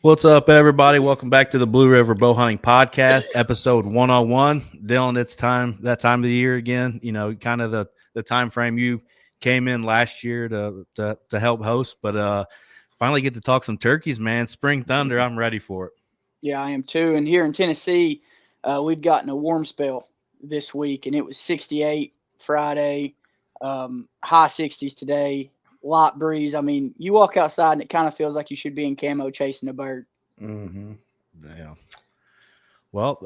What's up, everybody? Welcome back to the Blue River Bow Hunting Podcast, episode 101. Dylan, it's that time of the year again. You know, kind of the time frame you came in last year to help host, but finally get to talk some turkeys, man. Spring thunder, I'm ready for it. Yeah, I am too. And here in Tennessee, we've gotten a warm spell this week, and it was 68 Friday, high 60s today, light breeze. I mean, you walk outside and it kind of feels like you should be in camo chasing a bird. Mm-hmm. Yeah. Well,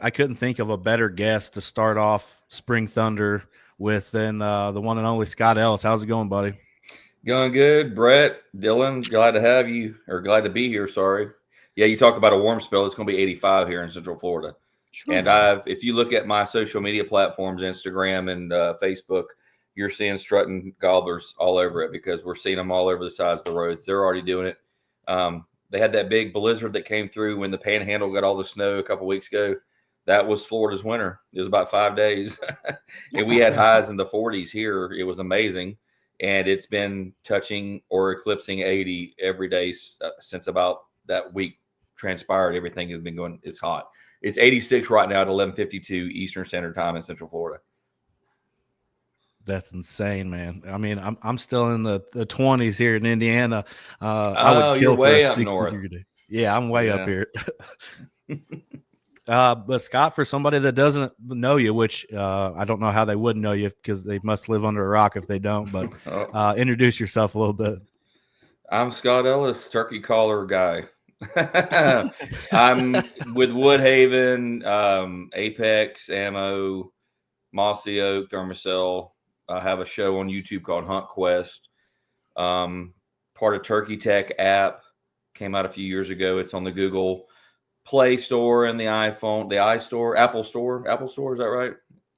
I couldn't think of a better guest to start off spring thunder with than the one and only Scott Ellis. How's it going, buddy? Going good, Brett, Dylan. Glad to have you, or glad to be here. Sorry. Yeah, you talk about a warm spell. It's going to be 85 here in Central Florida. Sure. And if you look at my social media platforms, Instagram and Facebook, you're seeing strutting gobblers all over it because we're seeing them all over the sides of the roads. They're already doing it. They had that big blizzard that came through when the Panhandle got all the snow a couple weeks ago. That was Florida's winter. It was about 5 days, and we had highs in the 40s here. It was amazing. And it's been touching or eclipsing 80 every day since about that week transpired. Everything has been going. It's hot. It's 86 right now at 11:52 Eastern Standard Time in Central Florida. That's insane, man. I mean, I'm still in the 20s here in Indiana. I would Oh, kill you're for a way up 60 north. degree day. Yeah, I'm way up Yeah. here. But Scott, for somebody that doesn't know you, which I don't know how they would know you because they must live under a rock if they don't, but introduce yourself a little bit. I'm Scott Ellis, turkey caller guy. I'm with Woodhaven, Apex, Ammo, Mossy Oak, Thermacell. I have a show on YouTube called Hunt Quest. Part of Turkey Tech app, came out a few years ago. It's on the Google Play Store and the iPhone, the iStore, Apple Store. Apple Store, is that right?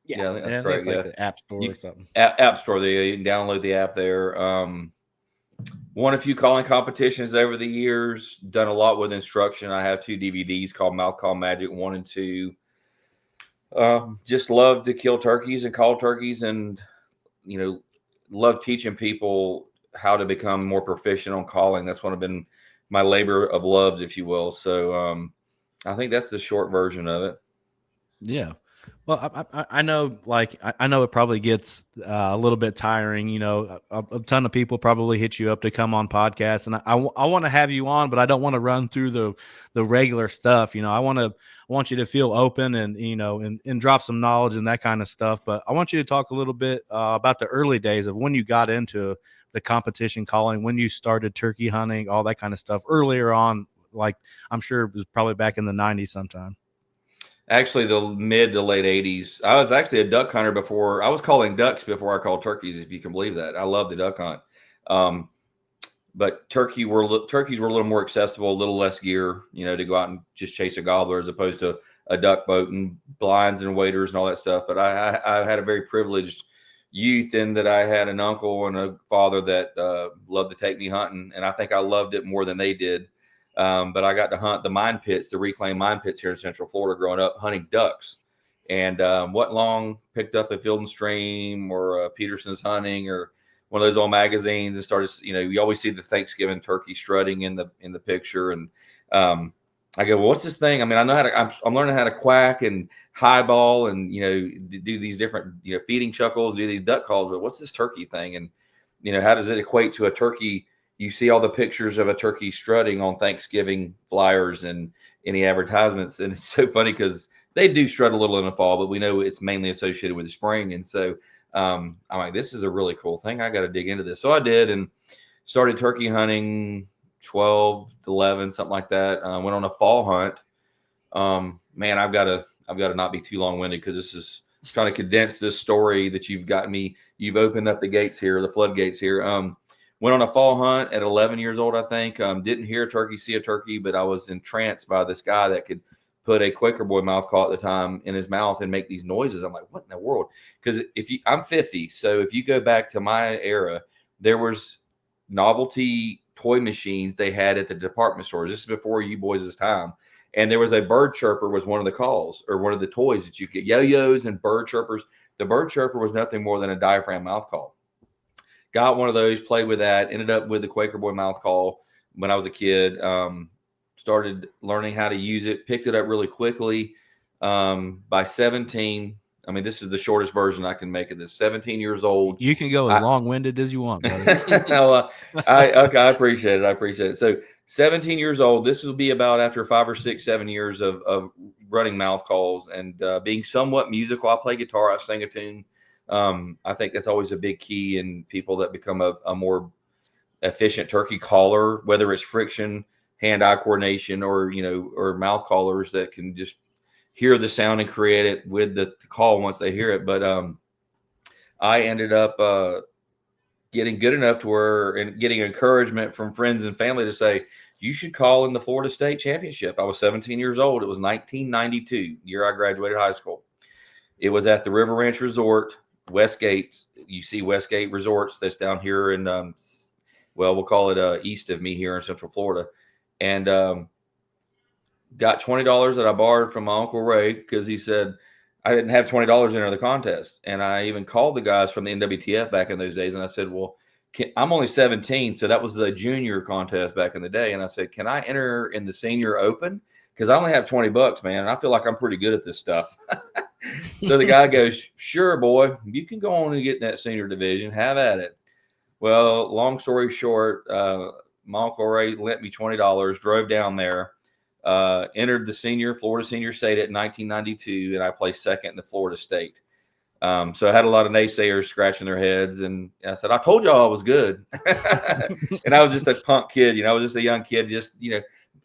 Yeah. I think that's Yeah, correct. like Yeah, the App Store or something. App Store. There, you can download the app there. Won a few calling competitions over the years. Done a lot with instruction. I have 2 DVDs called Mouth Call Magic 1 and 2. Just love to kill turkeys and call turkeys, and love teaching people how to become more proficient on calling. That's one of been my labor of loves, if you will. So I think that's the short version of it. Yeah. Well, I know, like, I know it probably gets a little bit tiring. You know, a ton of people probably hit you up to come on podcasts, and I want to have you on, but I don't want to run through the regular stuff. You know, I want you to feel open and, and drop some knowledge and that kind of stuff. But I want you to talk a little bit about the early days of when you got into the competition calling, when you started turkey hunting, all that kind of stuff earlier on. Like, I'm sure it was probably back in the 90s sometime. Actually, the mid to late 80s. I was actually a duck hunter before. I was calling ducks before I called turkeys, if you can believe that. I love the duck hunt. But turkeys were a little more accessible, a little less gear, to go out and just chase a gobbler as opposed to a duck boat and blinds and waders and all that stuff. But I had a very privileged youth in that I had an uncle and a father that loved to take me hunting, and I think I loved it more than they did. But I got to hunt the mine pits, the reclaimed mine pits here in Central Florida growing up, hunting ducks. And what long picked up a Field and Stream or Peterson's Hunting or one of those old magazines and started, you always see the Thanksgiving turkey strutting in the picture. And I go, well, what's this thing? I mean, I know I'm learning how to quack and highball and, do these different, feeding chuckles, do these duck calls, but what's this turkey thing? And, how does it equate to a turkey? You see all the pictures of a turkey strutting on Thanksgiving flyers and any advertisements. And it's so funny because they do strut a little in the fall, but we know it's mainly associated with the spring. And so I'm like, this is a really cool thing. I got to dig into this. So I did and started turkey hunting 12, 11, something like that. Went on a fall hunt. Man, I've got to not be too long-winded because this is trying to condense this story that you've got me. You've opened up the gates here, the floodgates here. Went on a fall hunt at 11 years old, I think. Didn't hear a turkey, see a turkey, but I was entranced by this guy that could put a Quaker Boy mouth call at the time in his mouth and make these noises. I'm like, what in the world? Because I'm 50, so if you go back to my era, there was novelty toy machines they had at the department stores. This is before you boys' time. And there was a bird chirper was one of the calls or one of the toys that you get, yo-yos and bird chirpers. The bird chirper was nothing more than a diaphragm mouth call. Got one of those, played with that, ended up with the Quaker Boy mouth call when I was a kid. started learning how to use it, picked it up really quickly. By 17, I mean, this is the shortest version I can make of this. 17 years old. You can go as long-winded as you want, brother. No, I appreciate it. I appreciate it. So 17 years old, this will be about after 5 or 6, 7 years of running mouth calls and being somewhat musical. I play guitar, I sing a tune. I think that's always a big key in people that become a more efficient turkey caller, whether it's friction, hand-eye coordination, or or mouth callers that can just hear the sound and create it with the call once they hear it. But I ended up getting good enough to where, and getting encouragement from friends and family to say, you should call in the Florida State Championship. I was 17 years old. It was 1992, year I graduated high school. It was at the River Ranch Resort, Westgate. You see Westgate Resorts, that's down here in, we'll call it east of me here in Central Florida. And got $20 that I borrowed from my Uncle Ray because he said I didn't have $20 to enter the contest. And I even called the guys from the NWTF back in those days. And I said, well, I'm only 17. So that was the junior contest back in the day. And I said, can I enter in the senior open? Because I only have $20, man. And I feel like I'm pretty good at this stuff. So the guy goes, sure, boy, you can go on and get in that senior division. Have at it. Well, long story short, my Uncle Ray lent me $20, drove down there. Entered the Florida Senior State at 1992, and I placed second in the Florida State. So I had a lot of naysayers scratching their heads, and I said, I told y'all I was good. And I was just a punk kid, I was just a young kid, just,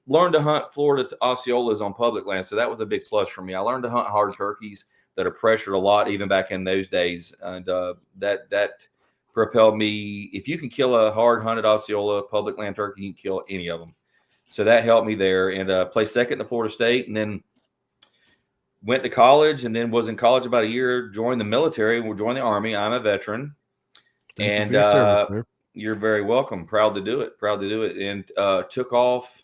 learned to hunt Florida Osceolas on public land. So that was a big plus for me. I learned to hunt hard turkeys that are pressured a lot, even back in those days. And that propelled me. If you can kill a hard hunted Osceola public land turkey, you can kill any of them. So that helped me there, and placed second in the Florida State, and then went to college, and then was in college about a year, joined the military, joined the Army. I'm a veteran. Thank you for your service, sir. You're very welcome. Proud to do it. And took off,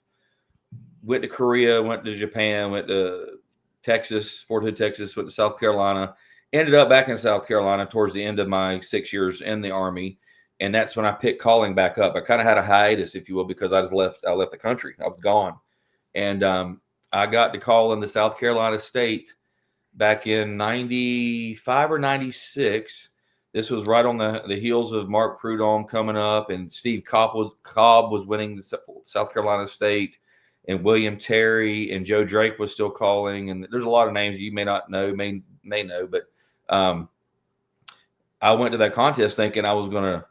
went to Korea, went to Japan, went to Texas, Fort Hood, Texas, went to South Carolina, ended up back in South Carolina towards the end of my 6 years in the Army. And that's when I picked calling back up. I kind of had a hiatus, if you will, because I left the country. I was gone. And I got to call in the South Carolina State back in 95 or 96. This was right on the heels of Mark Prudhomme coming up, and Steve Cobb was winning the South Carolina State, and William Terry and Joe Drake was still calling. And there's a lot of names you may not know, may know, but I went to that contest thinking I was going to,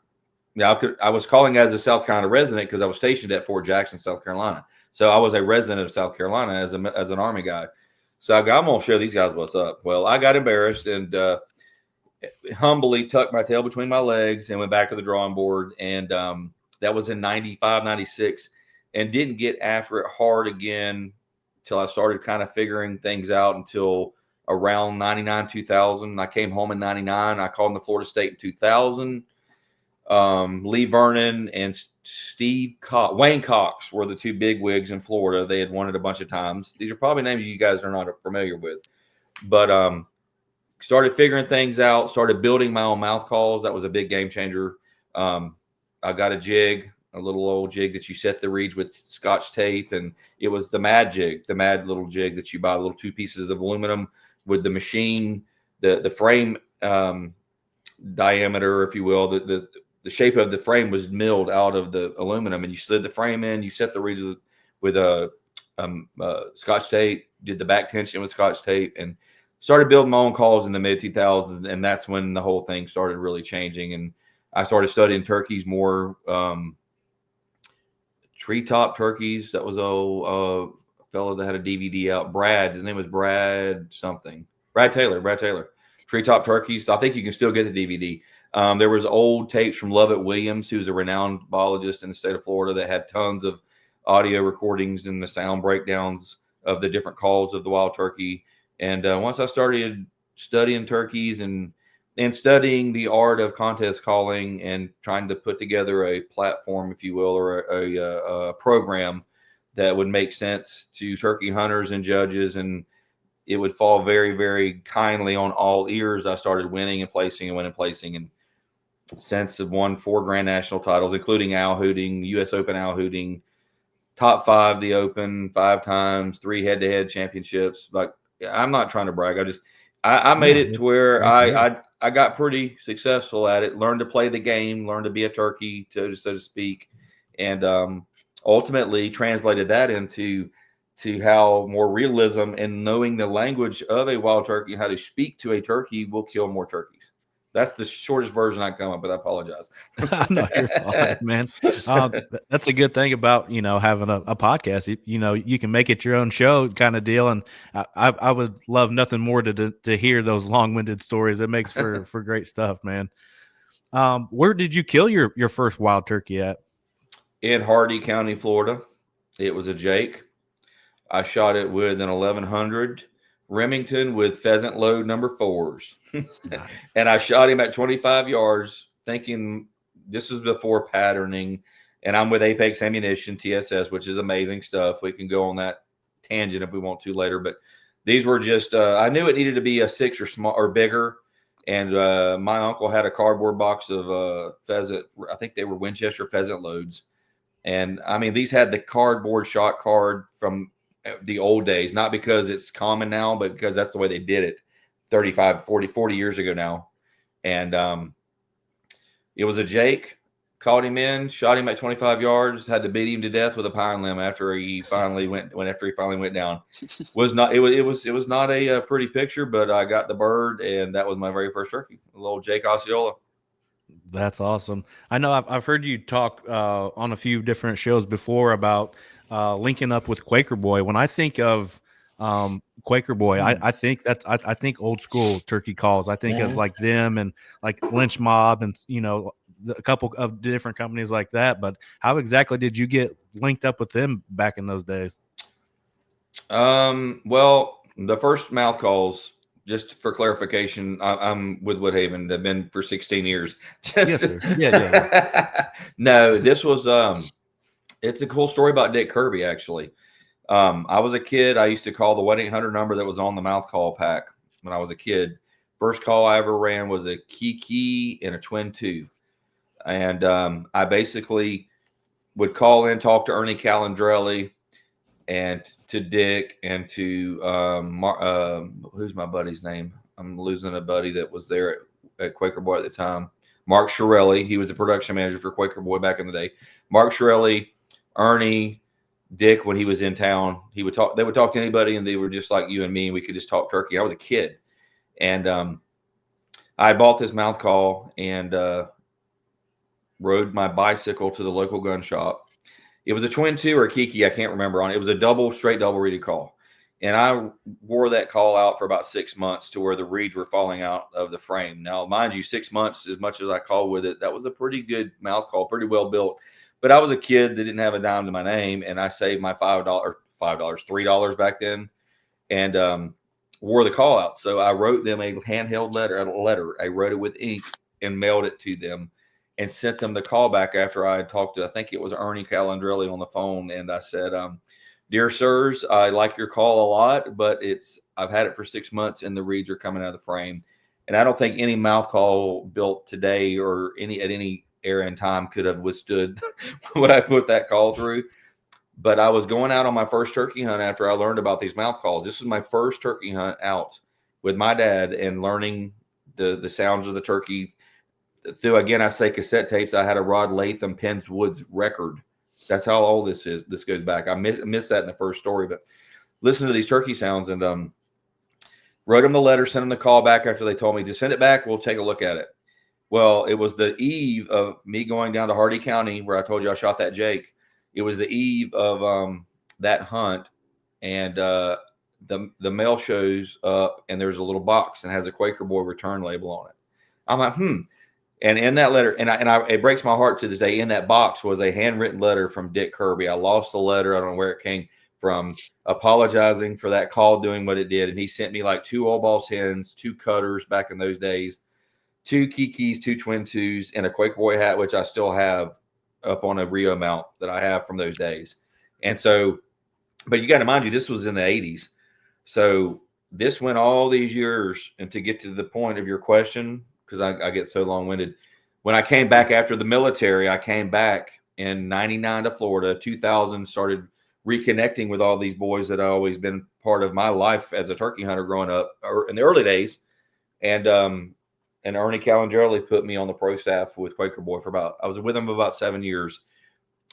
I was calling as a South Carolina resident because I was stationed at Fort Jackson, South Carolina. So I was a resident of South Carolina as an Army guy. So I'm going to show these guys what's up. Well, I got embarrassed and humbly tucked my tail between my legs and went back to the drawing board. And that was in 95, 96, and didn't get after it hard again until I started kind of figuring things out until around 99, 2000. I came home in 99. I called in the Florida State in 2000. Lee Vernon and Wayne Cox were the two big wigs in Florida. They had won it a bunch of times. These are probably names you guys are not familiar with, but started figuring things out, started building my own mouth calls. That was a big game changer. I got a jig, a little old jig that you set the reeds with Scotch tape, and it was the mad little jig that you buy, little 2 pieces of aluminum with the machine, the frame diameter, if you will, the shape of the frame was milled out of the aluminum, and you slid the frame in. You set the reeds with a Scotch tape, did the back tension with Scotch tape, and started building my own calls in the mid 2000s. And that's when the whole thing started really changing. And I started studying turkeys more, treetop turkeys. That was a fellow that had a DVD out. His name was Brad Taylor. Treetop turkeys. I think you can still get the DVD. There was old tapes from Lovett Williams, who's a renowned biologist in the state of Florida, that had tons of audio recordings and the sound breakdowns of the different calls of the wild turkey. And once I started studying turkeys and studying the art of contest calling and trying to put together a platform, if you will, or a program that would make sense to turkey hunters and judges, and it would fall very, very kindly on all ears, I started winning and placing. And since I've won 4 grand national titles, including owl hooting, U.S. Open owl hooting, top 5 the Open 5 times, 3 head-to-head championships. Like, I'm not trying to brag. I made it to where I got pretty successful at it. Learned to play the game, learned to be a turkey, so to speak, and ultimately translated that into how more realism and knowing the language of a wild turkey, how to speak to a turkey, will kill more turkeys. That's the shortest version I come up with. I apologize. No, you're fine, man. That's a good thing about, having a podcast. You can make it your own show kind of deal. And I would love nothing more to hear those long-winded stories. It makes for great stuff, man. Where did you kill your first wild turkey at? In Hardy County, Florida. It was a Jake. I shot it with an 1100 Remington with pheasant load number 4s. Nice. And I shot him at 25 yards, thinking this was before patterning. And I'm with Apex Ammunition, TSS, which is amazing stuff. We can go on that tangent if we want to later. But these were just, I knew it needed to be a 6 or small or bigger. And my uncle had a cardboard box of pheasant. I think they were Winchester pheasant loads. And I mean, these had the cardboard shot card from the old days, not because it's common now, but because that's the way they did it 35, 40 years ago now. And it was a Jake, caught him in, shot him at 25 yards, had to beat him to death with a pine limb after he finally went down. It was not a pretty picture, but I got the bird, and that was my very first turkey, a little Jake Osceola. That's awesome. I know I've heard you talk on a few different shows before about linking up with Quaker Boy. When I think of Quaker Boy, I think I think old school turkey calls. I think of like them and like Lynch Mob and a couple of different companies like that. But how exactly did you get linked up with them back in those days? Well, the first mouth calls, just for clarification, I'm with Woodhaven. I've been for 16 years. Yes, sir. Yeah. No, this was it's a cool story about Dick Kirby, actually. I was a kid. I used to call the 1-800 number that was on the mouth call pack when I was a kid. First call I ever ran was a Kiki and a Twin 2. And I basically would call in, talk to Ernie Calandrelli and to Dick and to who's my buddy's name? I'm losing a buddy that was there at Quaker Boy at the time. Mark Shirelli. He was a production manager for Quaker Boy back in the day. Mark Shirelli, Ernie, Dick, when he was in town, they would talk to anybody, and they were just like you and me, and we could just talk turkey. I was a kid. And I bought this mouth call and rode my bicycle to the local gun shop. It was a Twin 2 or a Kiki, I can't remember on it. It was a straight double reeded call. And I wore that call out for about 6 months to where the reeds were falling out of the frame. Now, mind you, 6 months, as much as I called with it, that was a pretty good mouth call, pretty well built. But I was a kid that didn't have a dime to my name, and I saved my $3 back then, and wore the call out. So I wrote them a handheld letter. I wrote it with ink and mailed it to them and sent them the call back after I had talked to, I think it was Ernie Calandrelli on the phone. And I said, dear sirs, I like your call a lot, but I've had it for 6 months and the reeds are coming out of the frame. And I don't think any mouth call built today or at any era in time could have withstood what I put that call through. But I was going out on my first turkey hunt after I learned about these mouth calls. This was my first turkey hunt out with my dad and learning the sounds of the turkey through, again, I say cassette tapes. I had a Rod Latham Penn's Woods record. That's how old this is. This goes back. I missed that in the first story, but listen to these turkey sounds and wrote them the letter, sent them the call back after they told me to send it back. We'll take a look at it. Well, it was the eve of me going down to Hardy County where I told you I shot that Jake. It was the eve of that hunt, and the mail shows up, and there's a little box and has a Quaker Boy return label on it. I'm like, And in that letter, and it breaks my heart to this day, in that box was a handwritten letter from Dick Kirby. I lost the letter. I don't know where it came from, apologizing for that call doing what it did. And he sent me like 2 old boss hens, 2 cutters back in those days, 2 Kikis, 2 Twin 2s, and a Quaker Boy hat, which I still have up on a Rio mount that I have from those days. And so, but you got to mind you, this was in the 80s. So this went all these years. And to get to the point of your question, because I get so long-winded. When I came back after the military, I came back and 99 to Florida. 2000 started reconnecting with all these boys that I always been part of my life as a turkey hunter growing up or in the early days. And Ernie Calangerli put me on the pro staff with Quaker Boy I was with him about 7 years.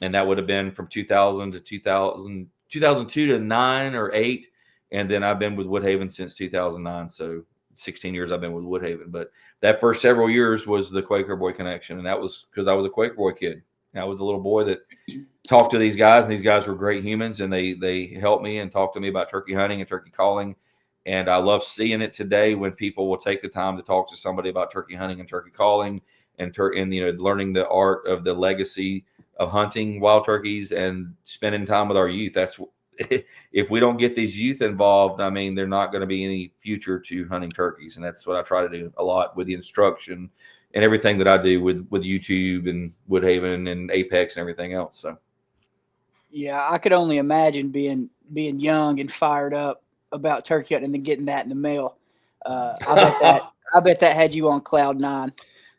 And that would have been from 2000 to 2002 to 9 or 8. And then I've been with Woodhaven since 2009. So 16 years I've been with Woodhaven. But that first several years was the Quaker Boy connection. And that was because I was a Quaker Boy kid. I was a little boy that talked to these guys, and these guys were great humans, and they helped me and talked to me about turkey hunting and turkey calling. And I love seeing it today when people will take the time to talk to somebody about turkey hunting and turkey calling and learning the art of the legacy of hunting wild turkeys and spending time with our youth. That's if we don't get these youth involved, I mean, they're not going to be any future to hunting turkeys. And that's what I try to do a lot with the instruction and everything that I do with YouTube and Woodhaven and Apex and everything else. So. Yeah, I could only imagine being young and fired up about turkey hunting and then getting that in the mail. I bet that had you on cloud nine.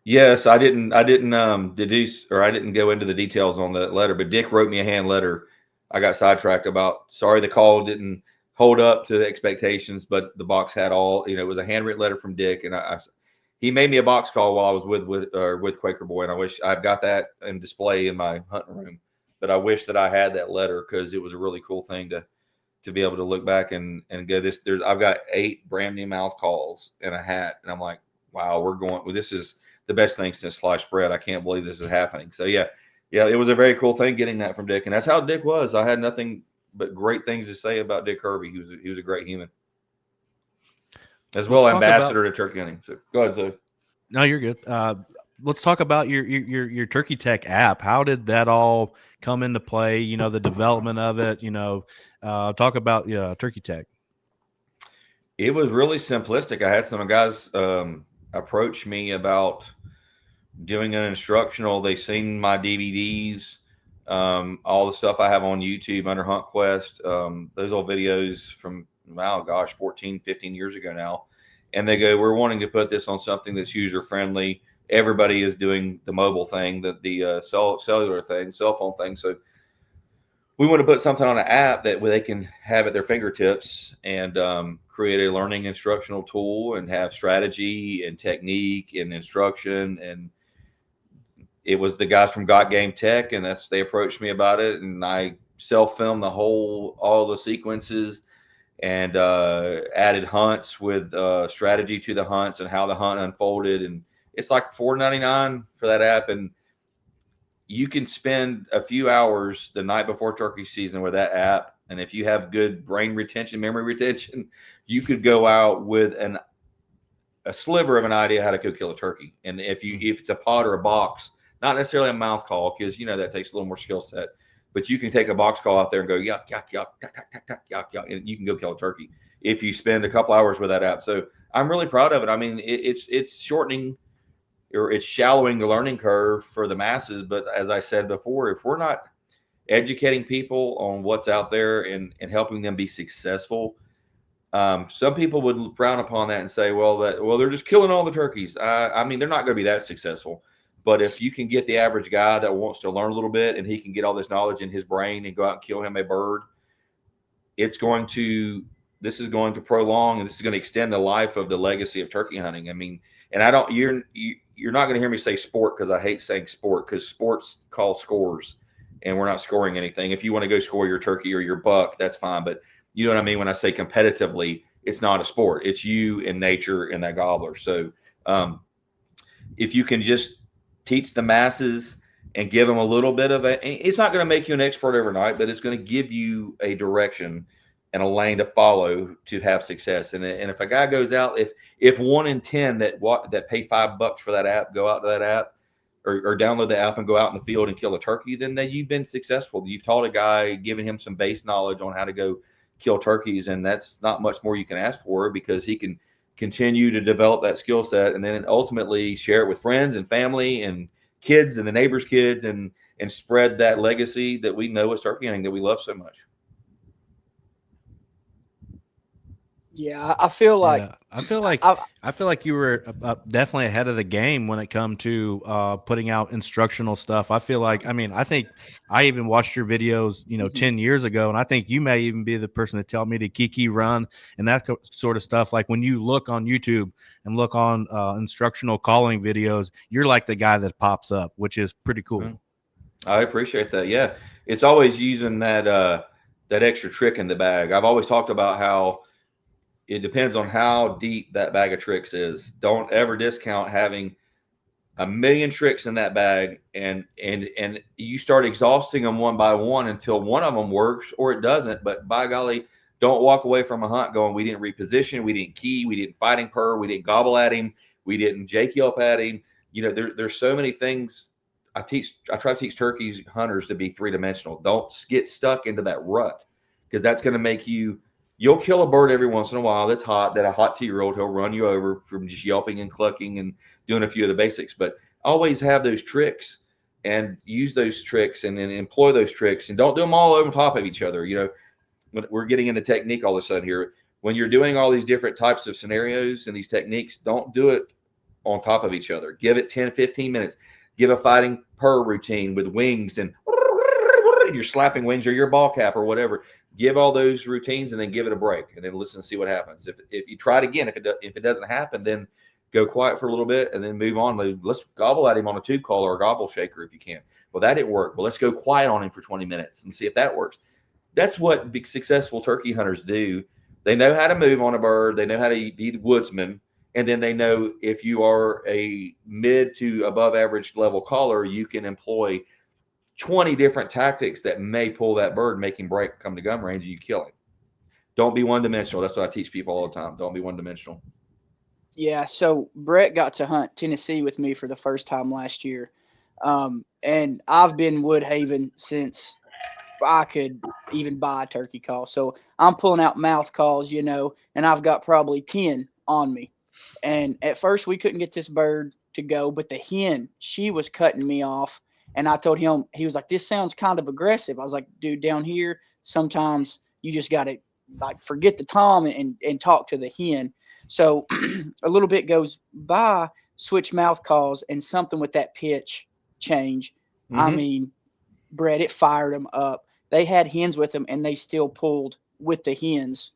Yes, I didn't deduce, or I didn't go into the details on that letter, but Dick wrote me a hand letter. I got sidetracked about, sorry, the call didn't hold up to the expectations, but the box had all, it was a handwritten letter from Dick, and he made me a box call while I was with Quaker Boy, and I wish I've got that in display in my hunting room. But I wish that I had that letter because it was a really cool thing to be able to look back and go I've got 8 brand new mouth calls and a hat, and I'm like, wow, this is the best thing since sliced bread. I can't believe this is happening. So yeah, it was a very cool thing getting that from Dick, and that's how Dick was. I had nothing but great things to say about Dick Kirby. He was a great human, as well ambassador to turkey hunting. So go ahead, Zoe. No, you're good. Let's talk about your Turkey Tech app. How did that all come into play? The development of it. Talk about Turkey Tech. It was really simplistic. I had some guys approach me about doing an instructional. They seen my DVDs, all the stuff I have on YouTube under Hunt Quest, those old videos from 14, 15 years ago now. And they go, we're wanting to put this on something that's user friendly. Everybody is doing the mobile thing, the cellular thing, cell phone thing. So we want to put something on an app that they can have at their fingertips and create a learning instructional tool and have strategy and technique and instruction. And it was the guys from Got Game Tech, and they approached me about it, and I self-filmed all the sequences and added hunts with strategy to the hunts and how the hunt unfolded. And it's like $4.99 for that app, and you can spend a few hours the night before turkey season with that app. And if you have good brain retention, memory retention, you could go out with a sliver of an idea how to go kill a turkey. And if it's a pot or a box, not necessarily a mouth call, because that takes a little more skill set, but you can take a box call out there and go yuck, yuck, yuck, yuck, yuck, yuck, yuck, yuck, and you can go kill a turkey if you spend a couple hours with that app. So I'm really proud of it. I mean, it's shortening, or it's shallowing the learning curve for the masses. But as I said before, if we're not educating people on what's out there and helping them be successful, some people would frown upon that and say, well, they're just killing all the turkeys. I mean, they're not going to be that successful. But if you can get the average guy that wants to learn a little bit and he can get all this knowledge in his brain and go out and kill him a bird, this is going to prolong, and this is going to extend the life of the legacy of turkey hunting. I mean, and you're not going to hear me say sport, because I hate saying sport, because sports call scores and we're not scoring anything. If you want to go score your turkey or your buck, that's fine. But you know what I mean? When I say competitively, it's not a sport. It's you and nature and that gobbler. So if you can just teach the masses and give them a little bit of it's not going to make you an expert overnight, but it's going to give you a direction and a lane to follow to have success. And if a guy goes out, if 1 in 10 that pay $5 for that app go out to that app or download the app and go out in the field and kill a turkey, then you've been successful. You've taught a guy, giving him some base knowledge on how to go kill turkeys, and that's not much more you can ask for, because he can continue to develop that skill set and then ultimately share it with friends and family and kids and the neighbors' kids and spread that legacy that we know is turkey hunting that we love so much. Yeah, I feel like Yeah, I feel like you were definitely ahead of the game when it come to putting out instructional stuff. I feel like, I think I even watched your videos, 10 years ago, and I think you may even be the person to tell me to kiki run and that sort of stuff. Like when you look on YouTube and look on instructional calling videos, you're like the guy that pops up, which is pretty cool. I appreciate that. Yeah, it's always using that extra trick in the bag. I've always talked about how it depends on how deep that bag of tricks is. Don't ever discount having a million tricks in that bag, and you start exhausting them one by one until one of them works or it doesn't. But by golly, don't walk away from a hunt going, we didn't reposition, we didn't key, we didn't fighting purr, we didn't gobble at him, we didn't Jake yelp at him. There's so many things. I try to teach turkeys hunters to be 3-dimensional. Don't get stuck into that rut, because that's going to make you'll kill a bird every once in a while that's hot, that a hot 2-year-old, he'll run you over from just yelping and clucking and doing a few of the basics. But always have those tricks and use those tricks and then employ those tricks, and don't do them all over top of each other. We're getting into technique all of a sudden here. When you're doing all these different types of scenarios and these techniques, don't do it on top of each other. Give it 10, 15 minutes. Give a fighting purr routine with wings and you're slapping wings or your ball cap or whatever. Give all those routines and then give it a break and then listen and see what happens. If you try it again, if it doesn't happen, then go quiet for a little bit and then move on. Let's gobble at him on a tube call or a gobble shaker if you can. Well, that didn't work. Well, let's go quiet on him for 20 minutes and see if that works. That's what big successful turkey hunters do. They know how to move on a bird. They know how to be the woodsman. And then they know if you are a mid to above average level caller, you can employ 20 different tactics that may pull that bird, make him break, come to gun range, and you kill him. Don't be one-dimensional. That's what I teach people all the time. Don't be one-dimensional. Yeah, so Brett got to hunt Tennessee with me for the first time last year. And I've been Woodhaven since I could even buy a turkey call. So I'm pulling out mouth calls, and I've got probably 10 on me. And at first we couldn't get this bird to go, but the hen, she was cutting me off. And I told him, he was like, this sounds kind of aggressive. I was like, dude, down here, sometimes you just got to forget the tom and talk to the hen. So a little bit goes by, switch mouth calls, and something with that pitch change. Mm-hmm. Brett, it fired them up. They had hens with them, and they still pulled with the hens.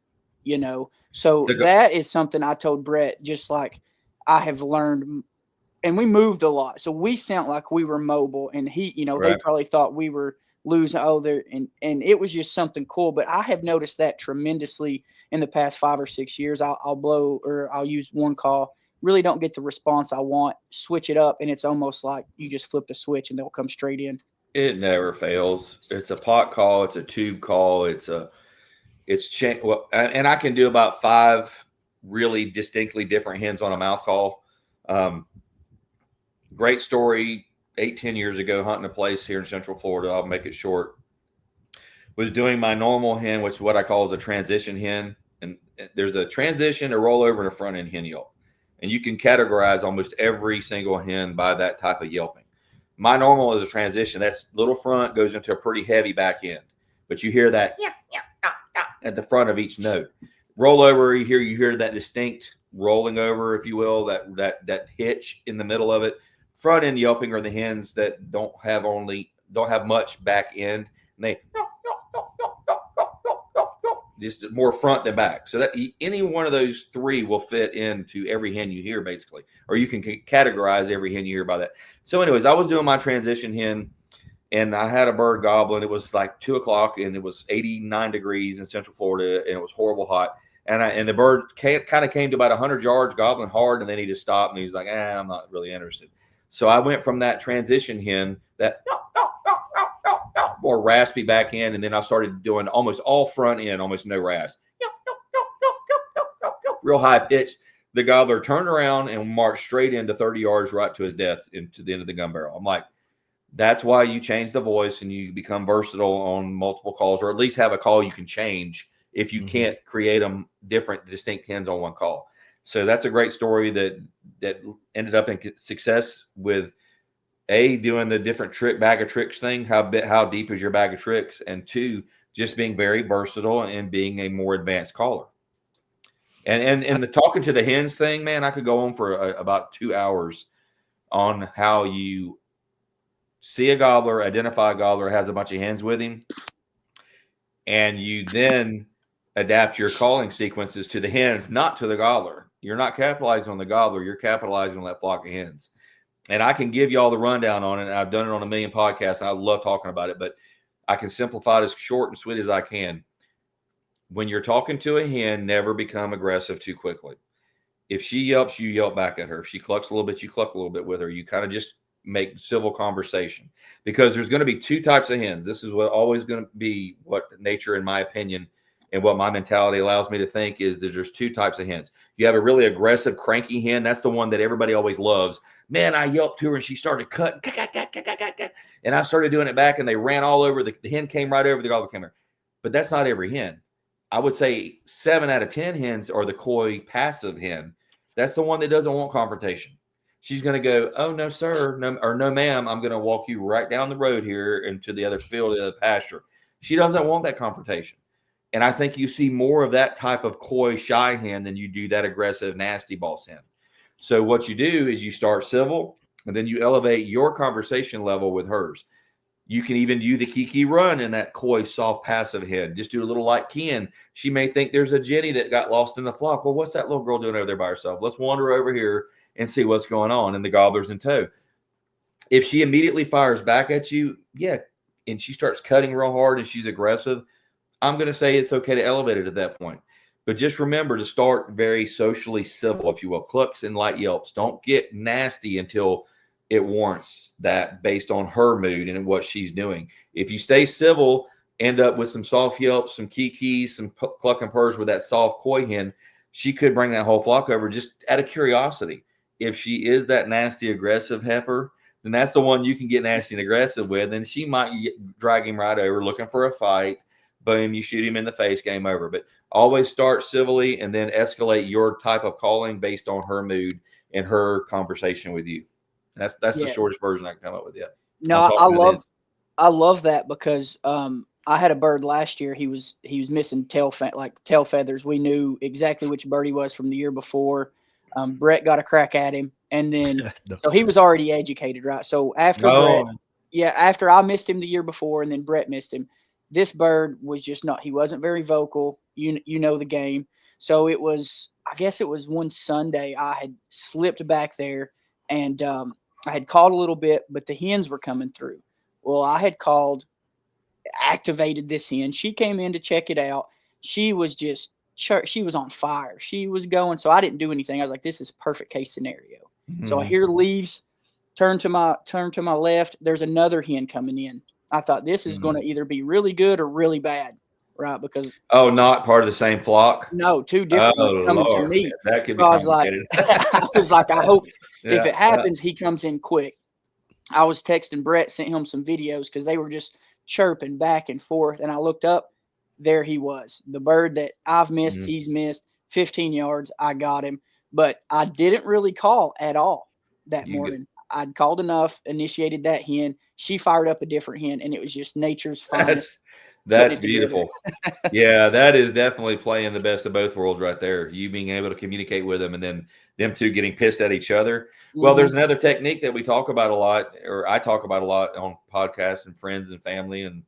So that is something I told Brett, just like I have learned, and we moved a lot, so we sound like we were mobile, and they probably thought we were losing. And it was just something cool. But I have noticed that tremendously in the past 5 or 6 years. I'll blow, or I'll use one call, really don't get the response I want, switch it up, and it's almost like you just flip the switch and they'll come straight in. It never fails. It's a pot call. It's a tube call. And I can do about 5 really distinctly different hens on a mouth call. Great story. 8-10 years ago, hunting a place here in Central Florida. I'll make it short. Was doing my normal hen, which is what I call a transition hen. And there's a transition, a rollover, and a front end hen yelp. And you can categorize almost every single hen by that type of yelping. My normal is a transition. That's little front goes into a pretty heavy back end, but you hear that at the front of each note. Rollover, you hear that distinct rolling over, if you will, that hitch in the middle of it. Front end yelping are the hens that don't have much back end, and they just more front than back. So that any one of those 3 will fit into every hen you hear, basically, or you can categorize every hen you hear by that. So anyways, I was doing my transition hen, and I had a bird gobbling. It was like 2:00, and it was 89 degrees in Central Florida, and it was horrible hot. And the bird kind of came to about 100 yards, gobbling hard, and then he just stopped, and he was like, I'm not really interested. So I went from that transition hen, that more raspy back end, and then I started doing almost all front end, almost no rasp. Real high pitch. The gobbler turned around and marched straight into 30 yards right to his death into the end of the gun barrel. I'm like, that's why you change the voice and you become versatile on multiple calls, or at least have a call you can change if you can't create them different, distinct hens on one call. So that's a great story that ended up in success with doing the different bag of tricks thing. How deep is your bag of tricks? And 2, just being very versatile and being a more advanced caller. And the talking to the hens thing, man, I could go on for about 2 hours on how you see a gobbler, identify a gobbler has a bunch of hens with him, and you then adapt your calling sequences to the hens, not to the gobbler. You're not capitalizing on the gobbler. You're capitalizing on that flock of hens. And I can give you all the rundown on it. I've done it on a million podcasts, and I love talking about it, but I can simplify it as short and sweet as I can. When you're talking to a hen, never become aggressive too quickly. If she yelps, you yelp back at her. If she clucks a little bit, you cluck a little bit with her. You kind of just make civil conversation, because there's going to be two types of hens. This is what always going to be what nature, in my opinion, and what my mentality allows me to think is that there's two types of hens. You have a really aggressive, cranky hen. That's the one that everybody always loves. Man, I yelped to her and she started cutting. And I started doing it back and they ran all over. The hen came right over, the gobbler came over. But that's not every hen. I would say 7 out of 10 hens are the coy, passive hen. That's the one that doesn't want confrontation. She's going to go, oh, no, sir, no, or no, ma'am, I'm going to walk you right down the road here into the other field, the other pasture. She doesn't want that confrontation. And I think you see more of that type of coy, shy hen than you do that aggressive, nasty boss hen. So what you do is you start civil, and then you elevate your conversation level with hers. You can even do the kiki run in that coy, soft, passive hen. Just do a little like Ken. She may think there's a Jenny that got lost in the flock. Well, what's that little girl doing over there by herself? Let's wander over here and see what's going on. And the gobbler's in tow. If she immediately fires back at you, yeah, and she starts cutting real hard and she's aggressive, I'm going to say it's okay to elevate it at that point. But just remember to start very socially civil, if you will. Clucks and light yelps. Don't get nasty until it warrants that based on her mood and what she's doing. If you stay civil, end up with some soft yelps, some kikis, some cluck and purrs with that soft coy hen, she could bring that whole flock over just out of curiosity. If she is that nasty, aggressive heifer, then that's the one you can get nasty and aggressive with. And she might drag him right over looking for a fight. Boom, you shoot him in the face, game over. But always start civilly and then escalate your type of calling based on her mood and her conversation with you. That's the shortest version I can come up with yet. No, I love that because I had a bird last year. He was missing tail feathers. We knew exactly which bird he was from the year before. Brett got a crack at him, and then so he was already educated, right? So after after I missed him the year before, and then Brett missed him, this bird was just not. He wasn't very vocal. You know the game. So it was. I guess it was one Sunday. I had slipped back there, and I had called a little bit, but the hens were coming through. Well, I had activated this hen. She came in to check it out. She was she was on fire. She was going. So I didn't do anything. I was like, this is perfect case scenario. Mm-hmm. So I hear leaves, turn to my left. There's another hen coming in. I thought this is going to either be really good or really bad, right? Because not part of the same flock. No, two different ones coming to me. That could be complicated. I was like, I hope if it happens, he comes in quick. I was texting Brett, sent him some videos because they were just chirping back and forth. And I looked up, there he was. The bird that I've missed, he's missed 15 yards. I got him. But I didn't really call at all that morning. I'd called enough, initiated that hen. She fired up a different hen, and it was just nature's finest. That's beautiful. Yeah, that is definitely playing the best of both worlds right there. You being able to communicate with them and then them two getting pissed at each other. Mm-hmm. Well, there's another technique that we talk about a lot, or I talk about a lot on podcasts and friends and family, and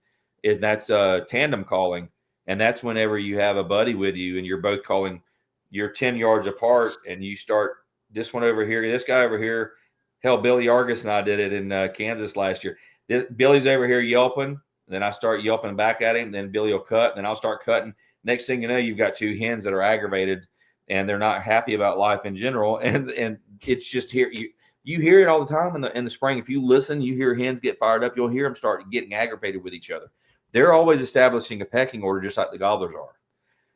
that's tandem calling. And that's whenever you have a buddy with you and you're both calling, you're 10 yards apart and you start this one over here, this guy over here. Hell, Billy Argus and I did it in Kansas last year. Billy's over here yelping. Then I start yelping back at him. Then Billy will cut. Then I'll start cutting. Next thing you know, you've got two hens that are aggravated and they're not happy about life in general. And it's just here. You hear it all the time in the spring. If you listen, you hear hens get fired up. You'll hear them start getting aggravated with each other. They're always establishing a pecking order, just like the gobblers are.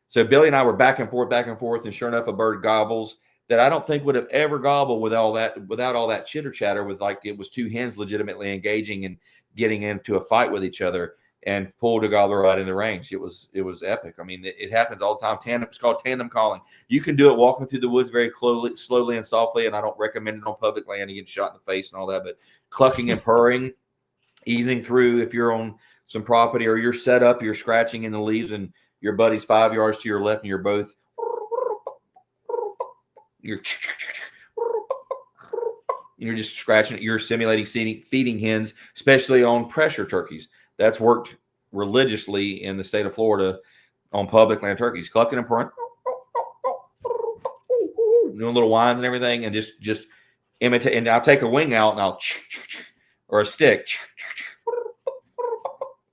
So Billy and I were back and forth. And sure enough, a bird gobbles that I don't think would have ever gobbled without all that chitter chatter, with like it was two hens legitimately engaging and getting into a fight with each other, and pulled a gobbler right in the range. It was epic. I mean, it happens all the time. It's called tandem calling. You can do it walking through the woods very slowly and softly, and I don't recommend it on public land. You get shot in the face and all that, but clucking and purring, easing through if you're on some property or you're set up, you're scratching in the leaves and your buddy's 5 yards to your left and you're both you're just scratching it. You're simulating feeding hens, especially on pressure turkeys. That's worked religiously in the state of Florida on public land turkeys, clucking and purring, doing little whines and everything, and just imitate. And I'll take a wing out and I'll or a stick,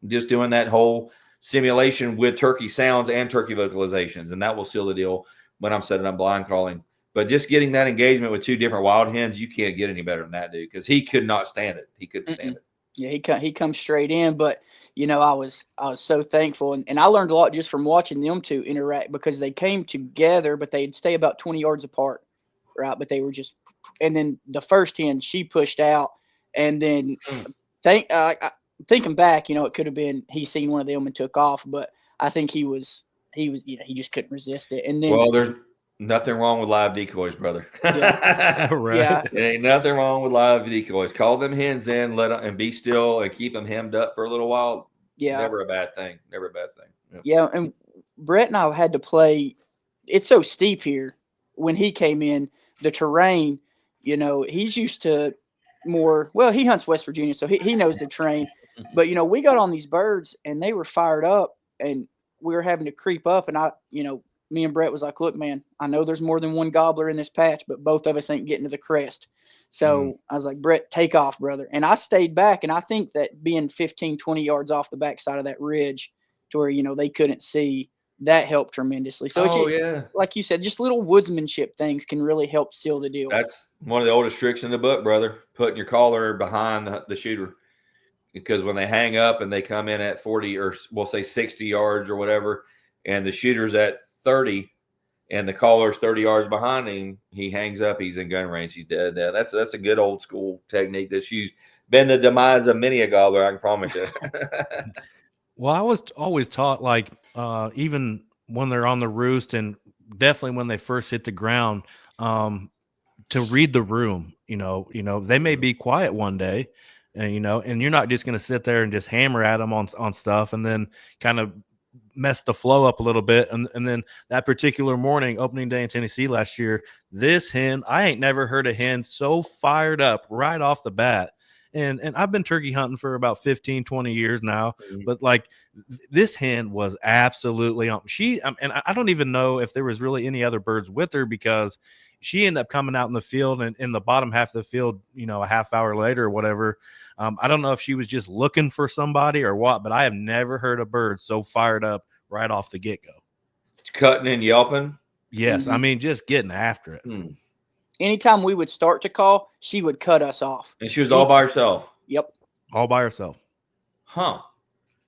just doing that whole simulation with turkey sounds and turkey vocalizations, and that will seal the deal when I'm setting up blind calling. But just getting that engagement with two different wild hens, you can't get any better than that, dude, because he could not stand it. He couldn't stand it. Yeah, he comes straight in, but I was so thankful, and I learned a lot just from watching them two interact, because they came together, but they'd stay about 20 yards apart, right? But they were just, and then the first hen, she pushed out, and then thinking back, it could have been he seen one of them and took off, but I think he he just couldn't resist it. And then, well, there's nothing wrong with live decoys, brother. Yeah. Right. Yeah. There ain't nothing wrong with live decoys. Call them hens in, let them and be still and keep them hemmed up for a little while. Yeah. Never a bad thing. Never a bad thing. Yeah, and Brett and I had to play. It's so steep here. When he came in, the terrain, he's used to more. Well, he hunts West Virginia, so he knows the terrain. But we got on these birds, and they were fired up, and we were having to creep up. And me and Brett was like, "Look, man, I know there's more than one gobbler in this patch, but both of us ain't getting to the crest." So I was like, "Brett, take off, brother." And I stayed back, and I think that being 15, 20 yards off the backside of that ridge, to where they couldn't see, that helped tremendously. So like you said, just little woodsmanship things can really help seal the deal. That's one of the oldest tricks in the book, brother. Putting your caller behind the shooter, because when they hang up and they come in at 40, or we'll say 60 yards or whatever, and the shooter's at 30 and the caller's 30 yards behind him, he hangs up, he's in gun range, he's dead. That's a good old school technique that's used. Been the demise of many a gobbler, I can promise you. Well, I was always taught, like, even when they're on the roost, and definitely when they first hit the ground, to read the room. They may be quiet one day, and and you're not just going to sit there and just hammer at them on stuff, and then kind of mess the flow up a little bit. And then that particular morning, opening day in Tennessee last year, this hen, I ain't never heard a hen so fired up right off the bat. And I've been turkey hunting for about 15, 20 years now, but like this hen was absolutely on. And I don't even know if there was really any other birds with her, because she ended up coming out in the field, and in the bottom half of the field, a half hour later or whatever. I don't know if she was just looking for somebody or what, but I have never heard a bird so fired up right off the get-go. Cutting and yelping. Yes. I mean, just getting after it. Anytime we would start to call, she would cut us off. And she was all by herself. Yep. All by herself. Huh.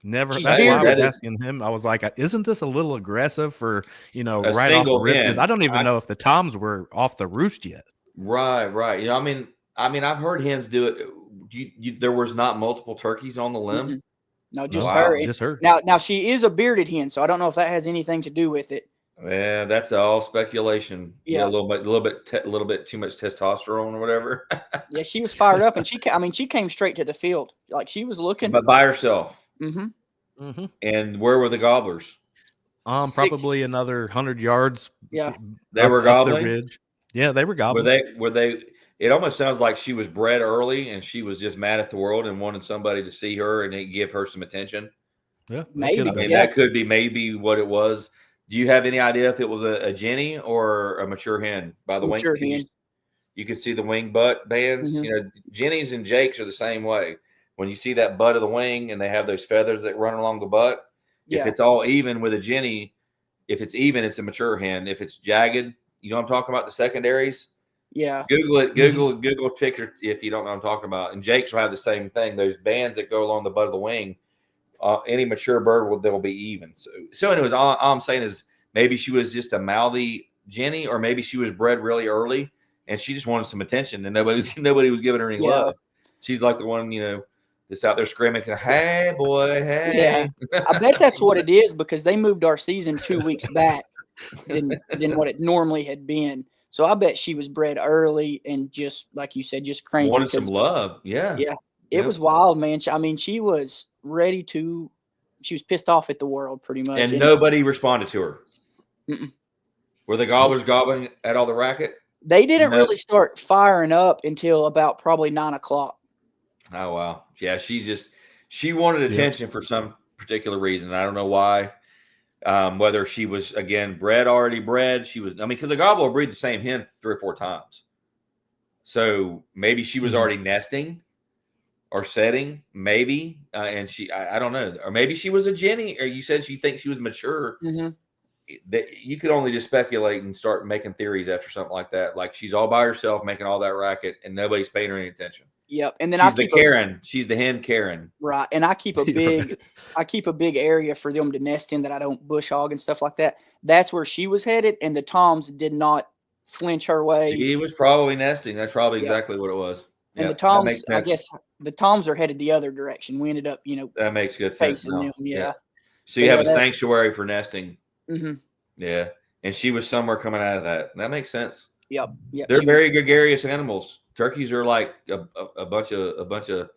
Never. She's That's why I was bearded. asking him. I was like, "Isn't this a little aggressive for A right off the single rip?" hen. Because I don't even know if the toms were off the roost yet. Right. I mean, I've heard hens do it. There was not multiple turkeys on the limb. Mm-mm. No, just Wow. her. Just her. Now she is a bearded hen, so I don't know if that has anything to do with it. Yeah, that's all speculation. Yeah. A little bit too much testosterone or whatever. Yeah, she was fired up, and she came straight to the field, like she was looking. But by herself. Mm-hmm. And where were the gobblers? Probably another 100 yards. Yeah. They were up the gobbling? ridge. Yeah, they were gobbling. Were they? It almost sounds like she was bred early and she was just mad at the world and wanted somebody to see her and give her some attention. Yeah, Maybe. I mean, that could be maybe what it was. Do you have any idea if it was a Jenny or a mature hen? By the Mature wing, hen. you can see the wing butt bands. Jennies and Jakes are the same way. When you see that butt of the wing and they have those feathers that run along the butt, if it's all even with a Jenny, if it's even, it's a mature hen. If it's jagged, you know what I'm talking about, the secondaries? Yeah. Google it. Google a picture if you don't know what I'm talking about. And Jakes will have the same thing. Those bands that go along the butt of the wing, any mature bird they'll be even. So anyways, all I'm saying is maybe she was just a mouthy Jenny, or maybe she was bred really early and she just wanted some attention and nobody was giving her any love. She's like the one, that's out there screaming, "Hey boy, hey." Yeah. I bet that's what it is, because they moved our season 2 weeks back than what it normally had been. So I bet she was bred early and just, like you said, just cranky. Wanted some love. Yeah. Yeah. It was wild, man. She was ready to. She was pissed off at the world, pretty much. And nobody responded to her. Mm-mm. Were the gobblers gobbling at all the racket? They didn't No. really start firing up until about probably 9 o'clock. Oh wow, yeah. She wanted attention for some particular reason. I don't know why. Whether she was again already bred. She was. I mean, because the gobbler will breed the same hen 3 or 4 times. So maybe she was already nesting or setting, maybe, and I don't know, or maybe she was a Jenny, or you said she thinks she was mature. Mm-hmm. That you could only just speculate and start making theories after something like that. Like she's all by herself making all that racket, and nobody's paying her any attention. Yep. And then she's the Karen. She's the hen Karen. Right. And I keep a big area for them to nest in that I don't bush hog and stuff like that. That's where she was headed, and the toms did not flinch her way. She was probably nesting. That's probably exactly what it was. And the toms, I guess the toms are headed the other direction. We ended up, that makes good sense. Facing them. Yeah. So you have a sanctuary for nesting. Mm-hmm. Yeah. And she was somewhere coming out of that. That makes sense. Yep. They're very gregarious animals. Turkeys are like a bunch of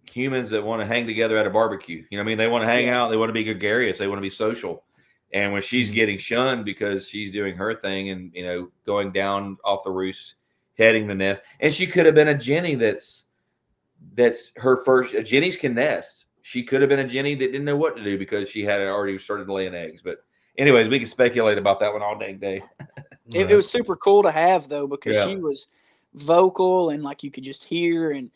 humans that want to hang together at a barbecue. You know what I mean? They want to hang out. They want to be gregarious. They want to be social. And when she's getting shunned because she's doing her thing and, going down off the roost, heading the nest, and she could have been a Jenny that's her first. Jennies can nest. She could have been a Jenny that didn't know what to do because she had already started laying eggs. But anyways, we can speculate about that one all day. It was super cool to have, though, because she was vocal and like you could just hear, and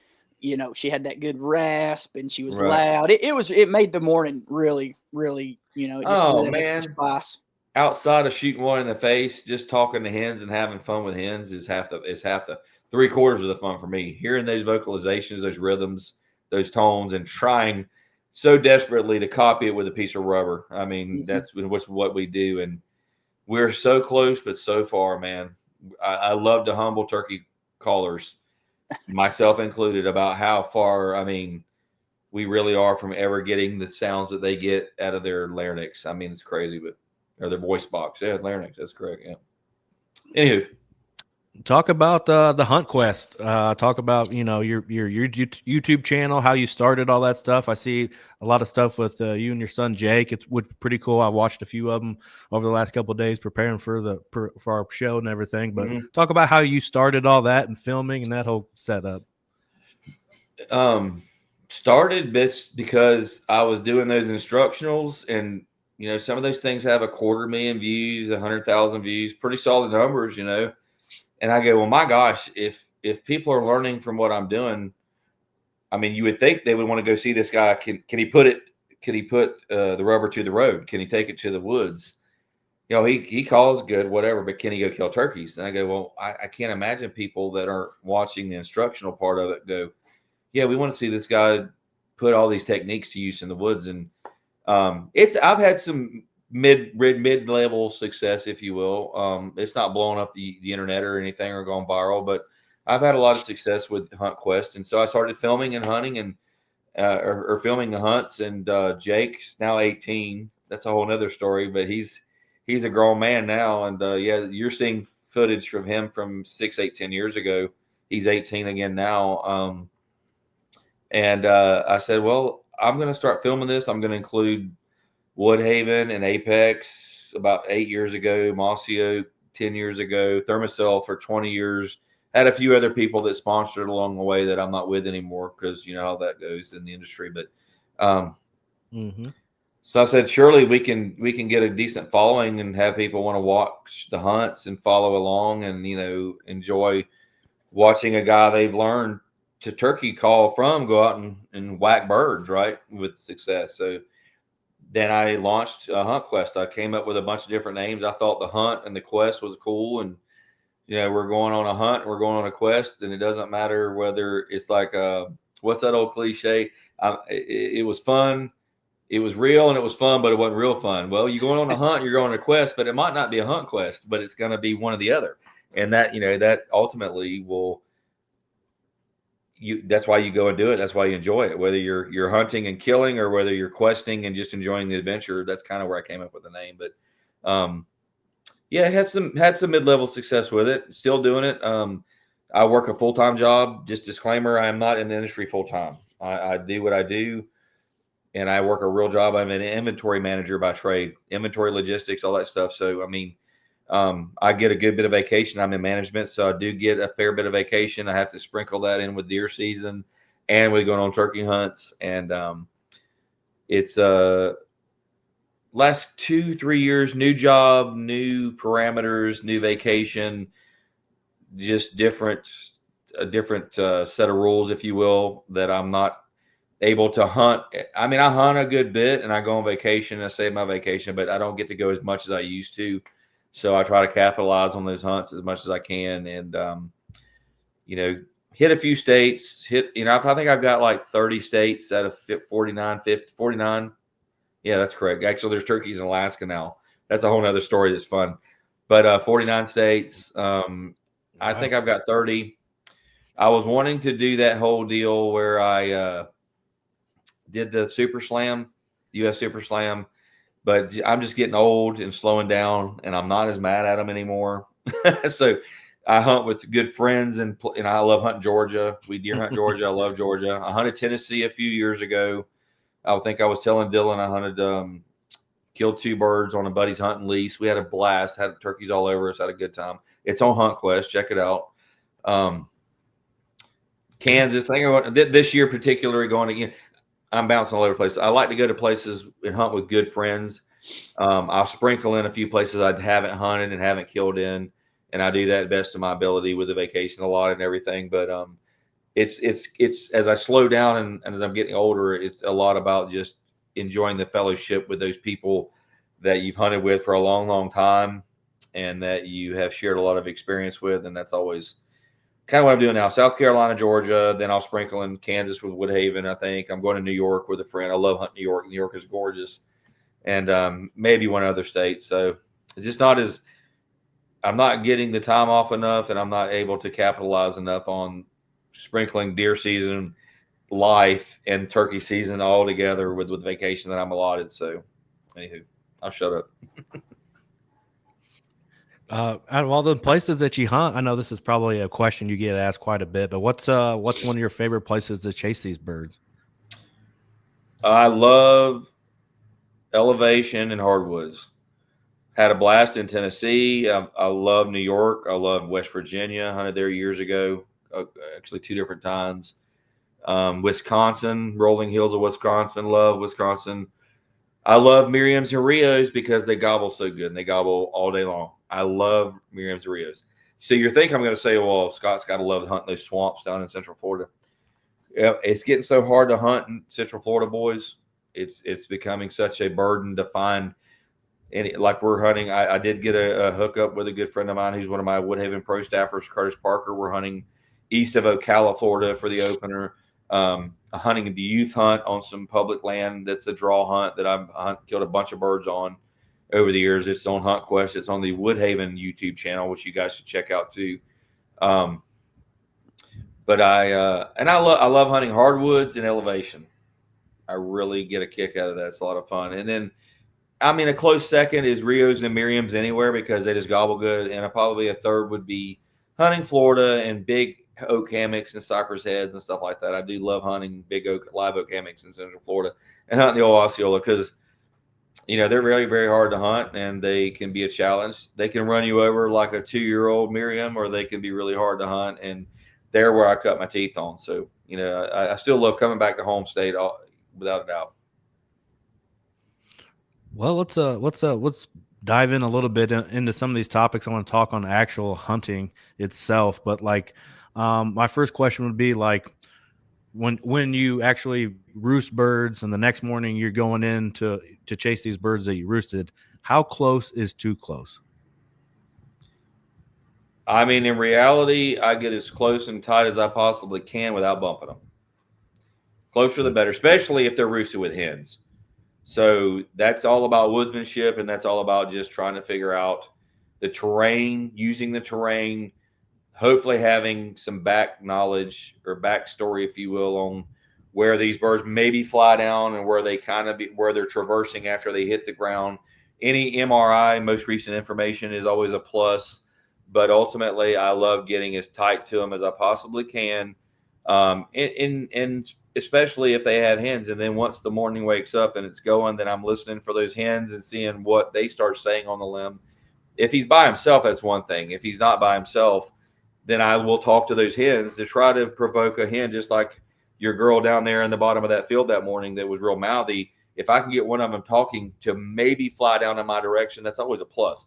she had that good rasp and she was loud. It made the morning really, really, it just threw that extra spice. Outside of shooting one in the face, just talking to hens and having fun with hens is half the 3/4 of the fun for me. Hearing those vocalizations, those rhythms, those tones, and trying so desperately to copy it with a piece of rubber. I mean, that's what we do, and we're so close, but so far, man. I love to humble turkey callers, myself included, about how far, I mean, we really are from ever getting the sounds that they get out of their larynx. I mean, it's crazy, or their voice box. Yeah, larynx. That's correct. Yeah. Anywho. Talk about the Hunt Quest. Talk about your YouTube channel, how you started, all that stuff. I see a lot of stuff with you and your son Jake. It's pretty cool. I watched a few of them over the last couple of days preparing for our show and everything. But talk about how you started all that and filming and that whole setup. Started because I was doing those instructionals, and some of those things have 250,000 views, 100,000 views, pretty solid numbers, And I go, well, my gosh, if people are learning from what I'm doing, I mean, you would think they would want to go see this guy. Can he put the rubber to the road? Can he take it to the woods? He calls good, whatever, but can he go kill turkeys? And I go, well, I can't imagine people that aren't watching the instructional part of it go, yeah, we want to see this guy put all these techniques to use in the woods. And I've had some mid-level success, if you will. It's not blowing up the internet or anything or going viral, but I've had a lot of success with Hunt Quest. And so I started filming and hunting and or filming the hunts. And Jake's now 18. That's a whole nother story, but he's a grown man now. And you're seeing footage from him from 6, 8, 10 years ago. He's 18 again now. And I said, well, I'm going to start filming this. I'm going to include Woodhaven and Apex about 8 years ago, Mossy Oak 10 years ago, Thermacell for 20 years. Had a few other people that sponsored along the way that I'm not with anymore because you know how that goes in the industry. But so I said, surely we can get a decent following and have people want to watch the hunts and follow along and enjoy watching a guy they've learned to turkey call from go out and whack birds, right, with success. So then I launched a Hunt Quest. I came up with a bunch of different names. I thought the Hunt and the Quest was cool. And, we're going on a hunt, we're going on a quest, and it doesn't matter whether it's like, what's that old cliche? It was fun. It was real and it was fun, but it wasn't real fun. Well, you're going on a hunt, you're going on a quest, but it might not be a hunt quest, but it's going to be one or the other. And that, that ultimately will, that's why you go and do it. That's why you enjoy it, whether you're hunting and killing or whether you're questing and just enjoying the adventure. That's kind of where I came up with the name. But had some mid-level success with it. Still doing it. I work a full-time job. Just disclaimer, I am not in the industry full-time. I do what I do, and I work a real job. I'm an inventory manager by trade, inventory logistics, all that stuff. So I mean, I get a good bit of vacation. I'm in management, so I do get a fair bit of vacation. I have to sprinkle that in with deer season and with going on turkey hunts. And it's last 2-3 years, new job, new parameters, new vacation, just a different set of rules, if you will, that I'm not able to hunt. I mean, I hunt a good bit and I go on vacation and I save my vacation, but I don't get to go as much as I used to. So I try to capitalize on those hunts as much as I can, and hit a few states. I think I've got like 30 states out of 49, 50, 49. Yeah, that's correct. Actually, there's turkeys in Alaska now. That's a whole nother story that's fun. But 49 states. I think I've got 30. I was wanting to do that whole deal where I did the Super Slam, U.S. Super Slam, but I'm just getting old and slowing down, and I'm not as mad at them anymore. So I hunt with good friends, and I love hunting Georgia. We deer hunt Georgia. I love Georgia. I hunted Tennessee a few years ago. I think I was telling Dylan I hunted, killed 2 birds on a buddy's hunting lease. We had a blast, had turkeys all over us, had a good time. It's on HuntQuest. Check it out. Kansas, this year particularly going again. I'm bouncing all over the place. I like to go to places and hunt with good friends. I'll sprinkle in a few places I haven't hunted and haven't killed in, and I do that at best of my ability with the vacation allotted and everything. But it's as I slow down and as I'm getting older, it's a lot about just enjoying the fellowship with those people that you've hunted with for a long, long time and that you have shared a lot of experience with. And that's always kind of what I'm doing now. South Carolina, Georgia, then I'll sprinkle in Kansas with Woodhaven. I think I'm going to New York with a friend. I love hunting New York. New York is gorgeous. And maybe one other state. So it's just I'm not getting the time off enough, and I'm not able to capitalize enough on sprinkling deer season, life, and turkey season all together with vacation that I'm allotted. So anywho, I'll shut up. Out of all the places that you hunt, I know this is probably a question you get asked quite a bit, but what's one of your favorite places to chase these birds? I love elevation and hardwoods. Had a blast in Tennessee. I love New York. I love West Virginia. Hunted there years ago, actually 2 different times. Wisconsin, rolling hills of Wisconsin. Love Wisconsin. I love Miriam's and Rios because they gobble so good and they gobble all day long. I love Miriam's and Rios. So you think I'm going to say, well, Scott's got to love hunting those swamps down in Central Florida. Yeah, it's getting so hard to hunt in Central Florida, boys. It's becoming such a burden to find. And like we're hunting, I did get a hookup with a good friend of mine who's one of my Woodhaven pro staffers, Curtis Parker. We're hunting east of Ocala, Florida for the opener. Hunting the youth hunt on some public land. That's a draw hunt that I've killed a bunch of birds on over the years. It's on HuntQuest. It's on the Woodhaven YouTube channel, which you guys should check out too. But I love hunting hardwoods and elevation. I really get a kick out of that. It's a lot of fun. And then, I mean, a close second is Rios and Miriam's anywhere because they just gobble good. And probably a third would be hunting Florida and big oak hammocks and cypress heads and stuff like that. I do love hunting big live oak hammocks in Central Florida and hunting the old Osceola because, they're very, very hard to hunt and they can be a challenge. They can run you over like a 2-year-old Miriam, or they can be really hard to hunt. And they're where I cut my teeth on. So, I still love coming back to home state without a doubt. Well, let's dive in a little bit into some of these topics. I want to talk on actual hunting itself, but my first question would be when you actually roost birds and the next morning you're going in to chase these birds that you roosted, how close is too close? I mean, in reality, I get as close and tight as I possibly can without bumping them. Closer the better, especially if they're roosted with hens. So that's all about woodsmanship, and that's all about just trying to figure out the terrain, using the terrain, hopefully having some back knowledge or backstory, if you will, on where these birds maybe fly down and where they where they're traversing after they hit the ground. Any MRI, most recent information, is always a plus, but ultimately I love getting as tight to them as I possibly can, and especially if they have hens. And then once the morning wakes up and it's going, then I'm listening for those hens and seeing what they start saying on the limb. If he's by himself, that's one thing. If he's not by himself, then I will talk to those hens to try to provoke a hen, just like your girl down there in the bottom of that field that morning that was real mouthy. If I can get one of them talking to maybe fly down in my direction, that's always a plus.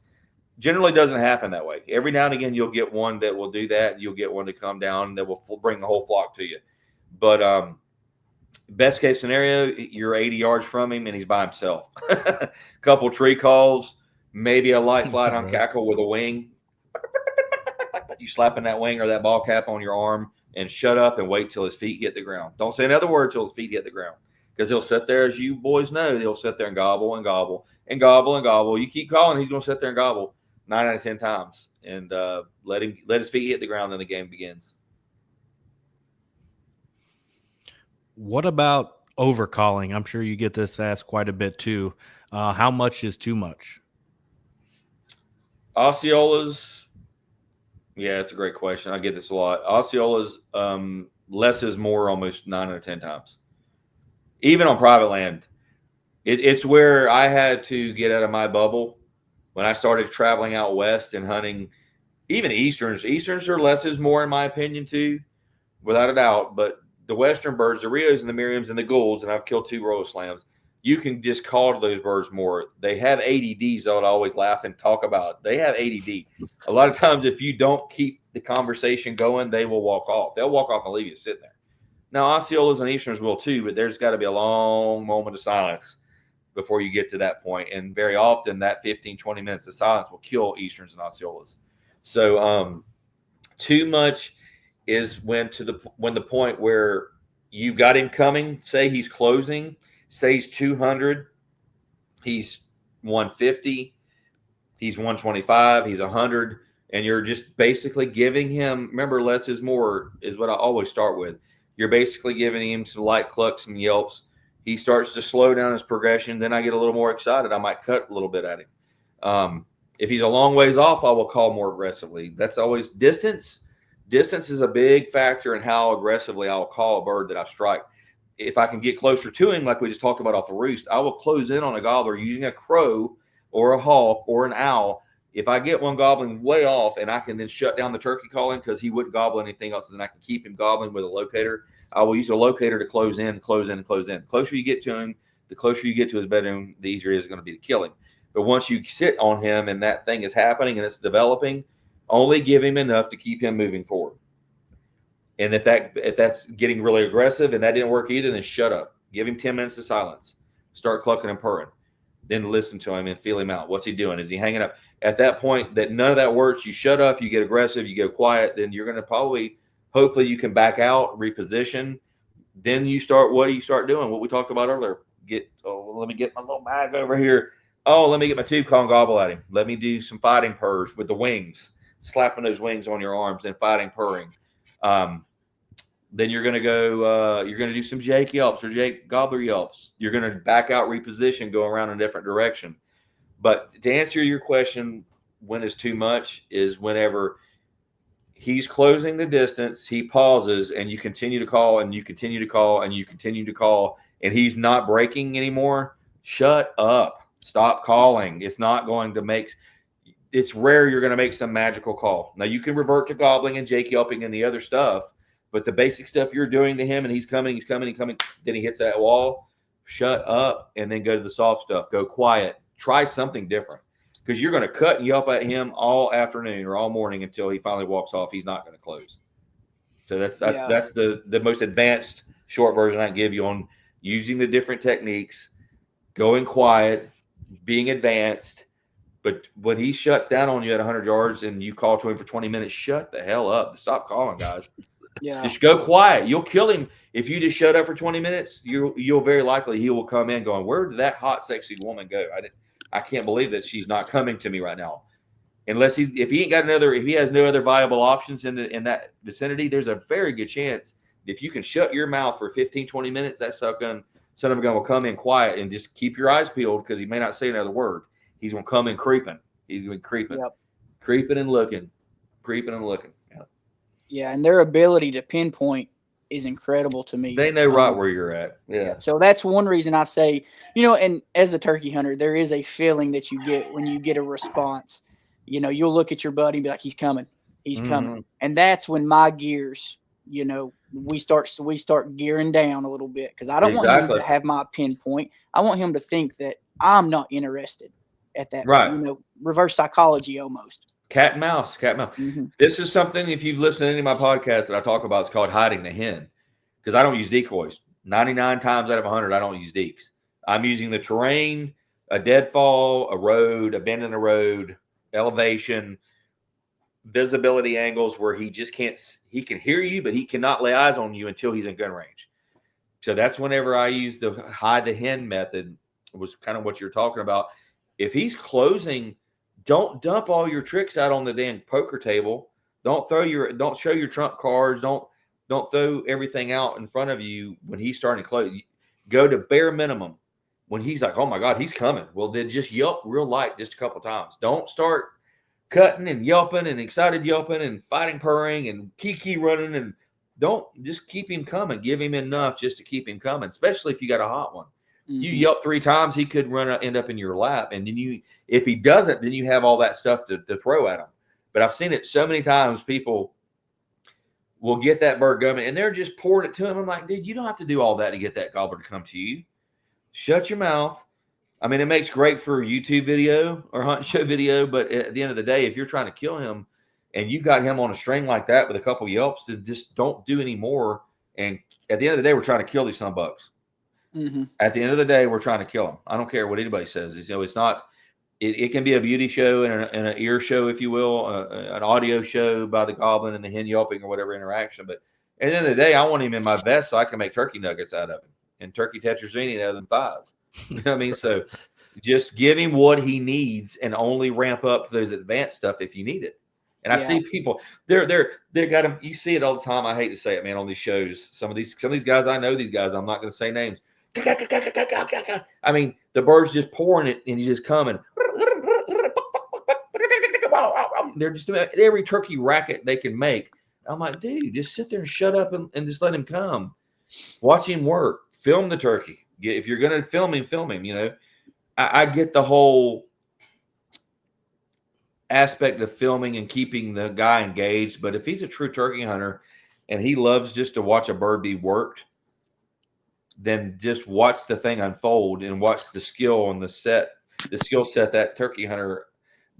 Generally doesn't happen that way. Every now and again, you'll get one that will do that. And you'll get one to come down that will bring the whole flock to you. But best case scenario, you're 80 yards from him and he's by himself. Couple tree calls, maybe a light flight on cackle with a wing. You slapping that wing or that ball cap on your arm and shut up and wait till his feet hit the ground. Don't say another word till his feet hit the ground, because he'll sit there, as you boys know, he'll sit there and gobble and gobble and gobble and gobble. You keep calling, he's going to sit there and gobble 9 out of 10 times, and let his feet hit the ground, then the game begins. What about overcalling? I'm sure you get this asked quite a bit too. How much is too much? Osceolas, yeah, it's a great question. I get this a lot. Osceolas, less is more almost 9 out of 10 times. Even on private land. It's where I had to get out of my bubble when I started traveling out west and hunting. Even Easterns. Easterns are less is more, in my opinion, too, without a doubt. But the Western birds, the Rios and the Miriams and the Goulds, and I've killed 2 Royal Slams, you can just call to those birds more. They have ADDs, I would always laugh and talk about. They have ADD. A lot of times, if you don't keep the conversation going, they will walk off. They'll walk off and leave you sitting there. Now, Osceolas and Easterns will too, but there's got to be a long moment of silence before you get to that point. And very often, that 15, 20 minutes of silence will kill Easterns and Osceolas. So too much is when the point where you've got him coming, say he's closing, say he's 200, he's 150, he's 125, he's 100, and you're just basically giving him, remember, less is more is what I always start with. You're basically giving him some light clucks and yelps. He starts to slow down his progression. Then I get a little more excited. I might cut a little bit at him. If he's a long ways off, I will call more aggressively. That's always distance. Distance is a big factor in how aggressively I'll call a bird that I strike. If I can get closer to him, like we just talked about off the roost, I will close in on a gobbler using a crow or a hawk or an owl. If I get one gobbling way off and I can then shut down the turkey calling because he wouldn't gobble anything else, then I can keep him gobbling with a locator. I will use a locator to close in, close in, and close in. The closer you get to him, the closer you get to his bedroom, the easier it is going to be to kill him. But once you sit on him and that thing is happening and it's developing, only give him enough to keep him moving forward. And if that's getting really aggressive and that didn't work either, then shut up. Give him 10 minutes of silence. Start clucking and purring. Then listen to him and feel him out. What's he doing? Is he hanging up? At that point, that none of that works. You shut up. You get aggressive. You go quiet. Then you're going to hopefully you can back out, reposition. Then what do you start doing? What we talked about earlier. Let me get my little bag over here. Oh, let me get my tube call and gobble at him. Let me do some fighting purrs with the wings, slapping those wings on your arms and fighting purring. Then you're going to go, you're going to do some Jake yelps or Jake gobbler yelps. You're going to back out, reposition, go around in a different direction. But to answer your question, when is too much is whenever he's closing the distance, he pauses, and you continue to call, and you continue to call, and you continue to call, and he's not breaking anymore. Shut up. Stop calling. It's not going to make – it's rare you're going to make some magical call. Now, you can revert to gobbling and Jake yelping and the other stuff, but the basic stuff you're doing to him and he's coming, then he hits that wall, shut up, and then go to the soft stuff. Go quiet. Try something different, because you're going to cut and yelp at him all afternoon or all morning until he finally walks off. He's not going to close. So that's the most advanced short version I can give you on using the different techniques, going quiet, being advanced. But when he shuts down on you at 100 yards and you call to him for 20 minutes, shut the hell up. Stop calling, guys. Yeah. Just go quiet. You'll kill him. If you just shut up for 20 minutes, you'll very likely he will come in going, where did that hot, sexy woman go? I can't believe that she's not coming to me right now. Unless if he has no other viable options in that vicinity, there's a very good chance if you can shut your mouth for 15, 20 minutes, that son of a gun will come in quiet, and just keep your eyes peeled, because he may not say another word. He's going to come in creeping. He's going to be creeping. Yep. Creeping and looking. Yeah. Yeah, and their ability to pinpoint is incredible to me. They know right where you're at. Yeah. So that's one reason I say, and as a turkey hunter, there is a feeling that you get when you get a response. you know, you'll look at your buddy and be like, he's coming. He's coming. Mhm. And that's when my gears, you know, we start gearing down a little bit, because I don't want him Exactly. to have my pinpoint. I want him to think that I'm not interested at that, Right. you know, reverse psychology almost. Cat and mouse, cat and mouse. Mm-hmm. This is something, if you've listened to any of my podcasts that I talk about, it's called hiding the hen, because I don't use decoys. 99 times out of 100, I don't use deeks. I'm using the terrain, a deadfall, a road, a bend in the road, elevation, visibility angles where he just can't, he can hear you, but he cannot lay eyes on you until he's in gun range. So that's whenever I use the hide the hen method, was kind of what you're talking about. If he's closing, don't dump all your tricks out on the damn poker table. Don't show your trump cards. Don't throw everything out in front of you when he's starting to close. Go to bare minimum. When he's like, oh my God, he's coming. Well, then just yelp real light just a couple times. Don't start cutting and yelping and excited yelping and fighting purring and kiki running, and don't, just keep him coming. Give him enough just to keep him coming, especially if you got a hot one. Mm-hmm. You yelp 3 times, he could end up in your lap. And then if he doesn't, then you have all that stuff to throw at him. But I've seen it so many times, people will get that bird going and they're just pouring it to him. I'm like, dude, you don't have to do all that to get that gobbler to come to you. Shut your mouth. I mean, it makes great for YouTube video or hunt show video, but at the end of the day, if you're trying to kill him and you got him on a string like that with a couple yelps, then just don't do any more. And at the end of the day, we're trying to kill these sunbucks. Mm-hmm. At the end of the day, we're trying to kill them. I don't care what anybody says. You know, it's not. It can be a beauty show and an ear show, if you will, an audio show by the goblin and the hen yelping or whatever interaction. But at the end of the day, I want him in my vest so I can make turkey nuggets out of him and turkey tetrazzini out of them thighs. You know what I mean? So just give him what he needs and only ramp up to those advanced stuff if you need it. And I see people, they got them. You see it all the time. I hate to say it, man, on these shows. Some of these guys, I know these guys. I'm not going to say names. I mean, the bird's just pouring it and he's just coming. They're just doing every turkey racket they can make. I'm like, dude, just sit there and shut up and just let him come. Watch him work. Film the turkey. If you're going to film him. You know, I get the whole aspect of filming and keeping the guy engaged. But if he's a true turkey hunter and he loves just to watch a bird be worked, then just watch the thing unfold and watch the skill and the skill set that turkey hunter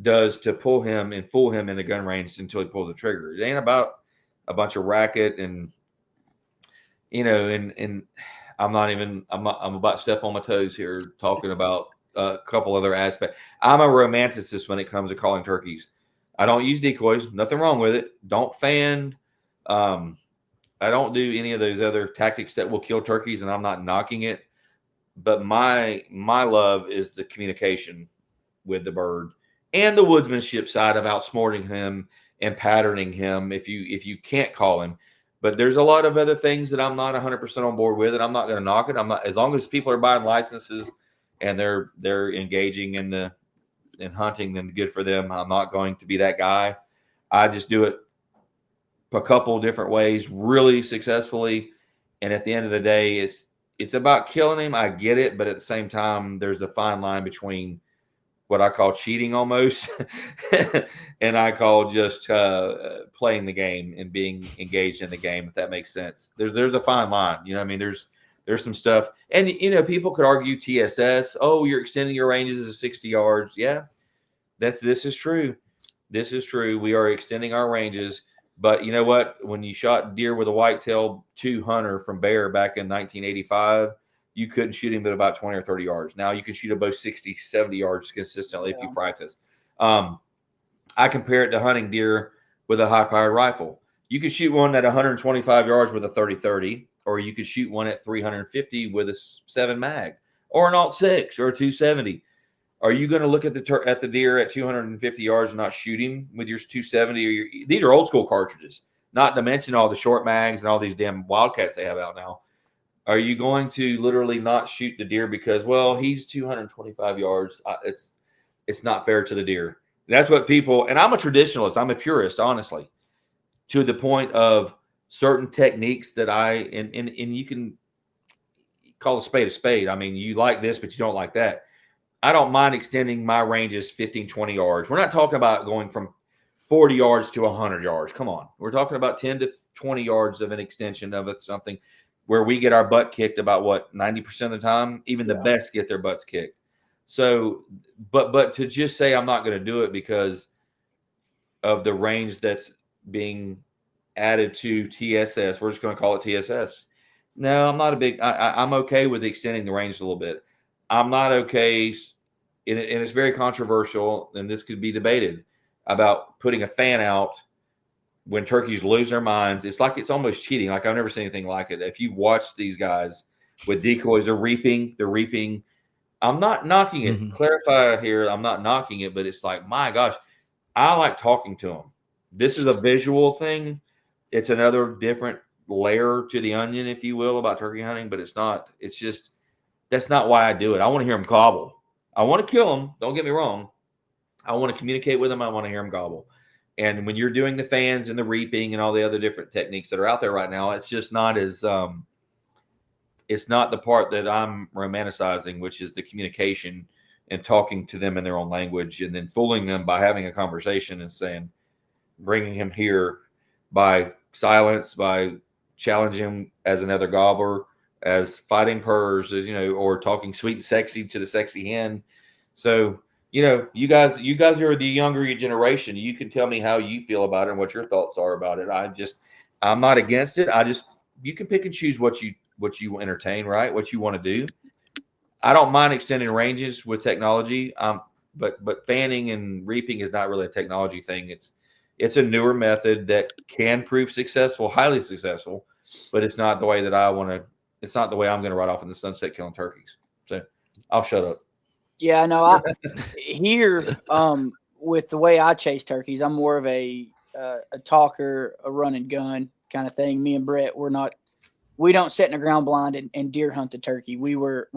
does to pull him and fool him in the gun range until he pulls the trigger. It ain't about a bunch of racket and, you know, and I'm about to step on my toes here talking about a couple other aspects. I'm a romanticist when it comes to calling turkeys. I don't use decoys. Nothing wrong with it. Don't fan. I don't do any of those other tactics that will kill turkeys, and I'm not knocking it. But my love is the communication with the bird and the woodsmanship side of outsmarting him and patterning him if you can't call him. But there's a lot of other things that I'm not 100% on board with, and I'm not going to knock it. I'm not, as long as people are buying licenses and they're engaging in hunting, then good for them. I'm not going to be that guy. I just do it a couple of different ways really successfully, and at the end of the day, it's about killing him. I get it, but at the same time, there's a fine line between what I call cheating almost and I call just playing the game and being engaged in the game, if that makes sense. There's a fine line. You know what I mean? There's some stuff, and you know, people could argue TSS, oh, you're extending your ranges to 60 yards. Yeah, this is true. This is true. We are extending our ranges. But you know what? When you shot deer with a whitetail 2 hunter from bear back in 1985, you couldn't shoot him at about 20 or 30 yards. Now you can shoot above 60, 70 yards consistently if you practice. I compare it to hunting deer with a high-powered rifle. You could shoot one at 125 yards with a 30-30, or you could shoot one at 350 with a 7 mag, or an alt-6, or a 270. Are you going to look at the deer at 250 yards and not shoot him with your 270? Or these are old school cartridges, not to mention all the short mags and all these damn Wildcats they have out now. Are you going to literally not shoot the deer because, well, he's 225 yards? It's not fair to the deer. That's what people, and I'm a traditionalist. I'm a purist, honestly, to the point of certain techniques that and you can call a spade a spade. I mean, you like this, but you don't like that. I don't mind extending my ranges 15, 20 yards. We're not talking about going from 40 yards to 100 yards. Come on. We're talking about 10 to 20 yards of an extension of it, something where we get our butt kicked about what, 90% of the time? Even the best get their butts kicked. So, but to just say I'm not going to do it because of the range that's being added to TSS, we're just going to call it TSS. No, I'm not a big. I'm okay with extending the range a little bit. I'm not okay, and it's very controversial, and this could be debated about putting a fan out when turkeys lose their minds. It's like it's almost cheating. Like I've never seen anything like it. If you've watched these guys with decoys, they're reaping. I'm not knocking it. Mm-hmm. Clarify here, I'm not knocking it, but it's like, my gosh, I like talking to them. This is a visual thing. It's another different layer to the onion, if you will, about turkey hunting, but it's not. It's just that's not why I do it. I want to hear them gobble. I want to kill them. Don't get me wrong. I want to communicate with them. I want to hear them gobble. And when you're doing the fans and the reaping and all the other different techniques that are out there right now, it's just not as it's not the part that I'm romanticizing, which is the communication and talking to them in their own language and then fooling them by having a conversation and saying, bringing him here by silence, by challenging him as another gobbler, as fighting purrs, as, or talking sweet and sexy to the sexy hen. So, you guys are the younger generation. You can tell me how you feel about it and what your thoughts are about it. I'm not against it. You can pick and choose what you entertain, right? What you want to do. I don't mind extending ranges with technology. But fanning and reaping is not really a technology thing. It's a newer method that can prove successful, highly successful, but it's not the way that I want to. It's not the way I'm going to ride off in the sunset killing turkeys. So I'll shut up. Yeah, no, I here with the way I chase turkeys, I'm more of a talker, a run and gun kind of thing. Me and Brett, we don't sit in a ground blind and deer hunt the turkey. We were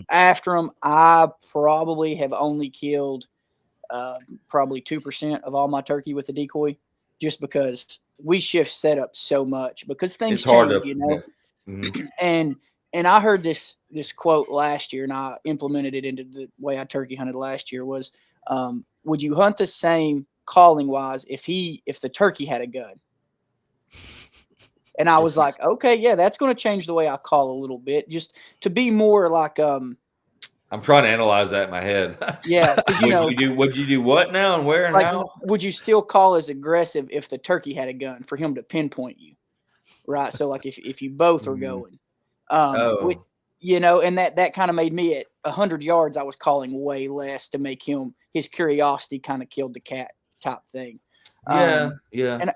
after them. I probably have only killed probably 2% of all my turkey with a decoy, just because we shift setup so much because things change, Yeah. Mm-hmm. And I heard this quote last year, and I implemented it into the way I turkey hunted last year. Was would you hunt the same calling wise if the turkey had a gun? And I was like, okay, yeah, that's going to change the way I call a little bit, just to be more like I'm trying to analyze that in my head. Yeah, because would you do what now and where and like, how? would you still call as aggressive if the turkey had a gun for him to pinpoint you, right? So like if you both are going, and that kind of made me at 100 yards, I was calling way less to make his curiosity kind of killed the cat type thing. Yeah.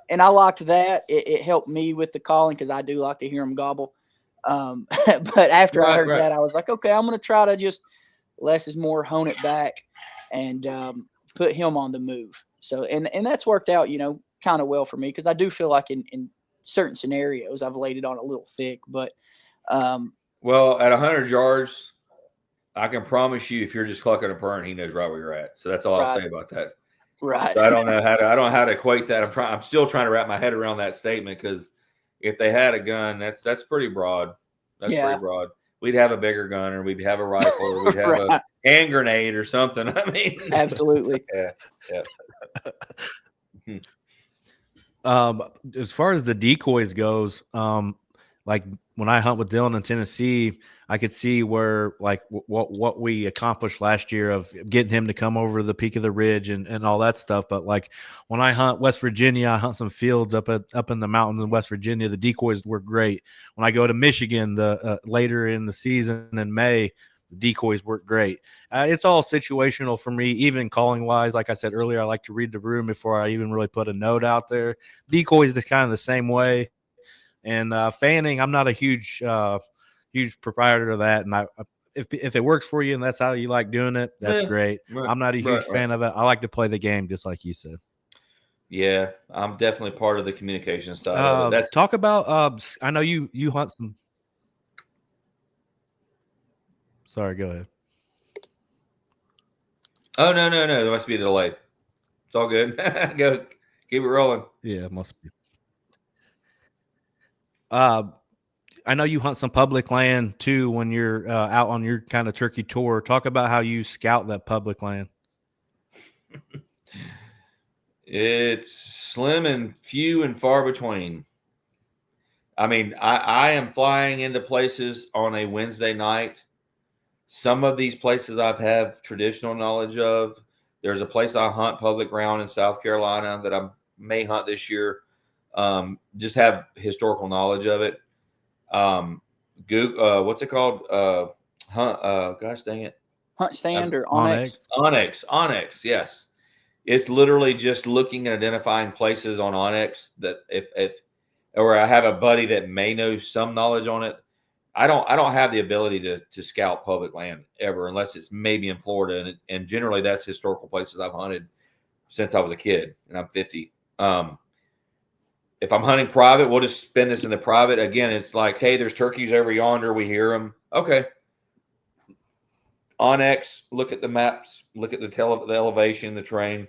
And I liked that. It helped me with the calling because I do like to hear him gobble. But after I heard that, I was like, okay, I'm going to try to just less is more, hone it back, and put him on the move. So and that's worked out, kind of well for me because I do feel like in certain scenarios I've laid it on a little thick, but well, at 100 yards, I can promise you, if you're just clucking a purr, he knows right where you're at. So that's all I'll say about that. Right. So I don't know how to equate that. I'm still trying to wrap my head around that statement because if they had a gun, that's pretty broad. That's pretty broad. We'd have a bigger gun, or we'd have a rifle, or we'd have a hand grenade or something. I mean, absolutely. Yeah. As far as the decoys goes, like when I hunt with Dylan in Tennessee, I could see where like what we accomplished last year of getting him to come over the peak of the ridge and all that stuff. But like when I hunt West Virginia, I hunt some fields up in the mountains in West Virginia. The decoys were great. When I go to Michigan, later in the season in May, the decoys work great. It's all situational for me, even calling wise. Like I said earlier, I like to read the room before I even really put a note out there. Decoys is kind of the same way. And fanning, I'm not a huge proprietor of that. And if it works for you and that's how you like doing it, that's great. Right, I'm not a huge fan of it. I like to play the game, just like you said. Yeah, I'm definitely part of the communication side of it. Talk about. I know you hunt some. Sorry, go ahead. Oh no! There must be a delay. It's all good. Go, keep it rolling. Yeah, it must be. I know you hunt some public land too when you're out on your kind of turkey tour. Talk about how you scout that public land. It's slim and few and far between. I mean, I am flying into places on a Wednesday night. Some of these places I've had traditional knowledge of. There's a place I hunt public ground in South Carolina that I may hunt this year. Just have historical knowledge of it. What's it called? Gosh dang it. Hunt Stand or Onyx? Onyx. Yes. It's literally just looking and identifying places on Onyx that or I have a buddy that may know some knowledge on it. I don't have the ability to scout public land ever, unless it's maybe in Florida, and generally that's historical places I've hunted since I was a kid, and I'm 50. If I'm hunting private, we'll just spend this in the private. Again, it's like, hey, there's turkeys over yonder. We hear them. Okay. Onyx, look at the maps, look at the elevation, the terrain.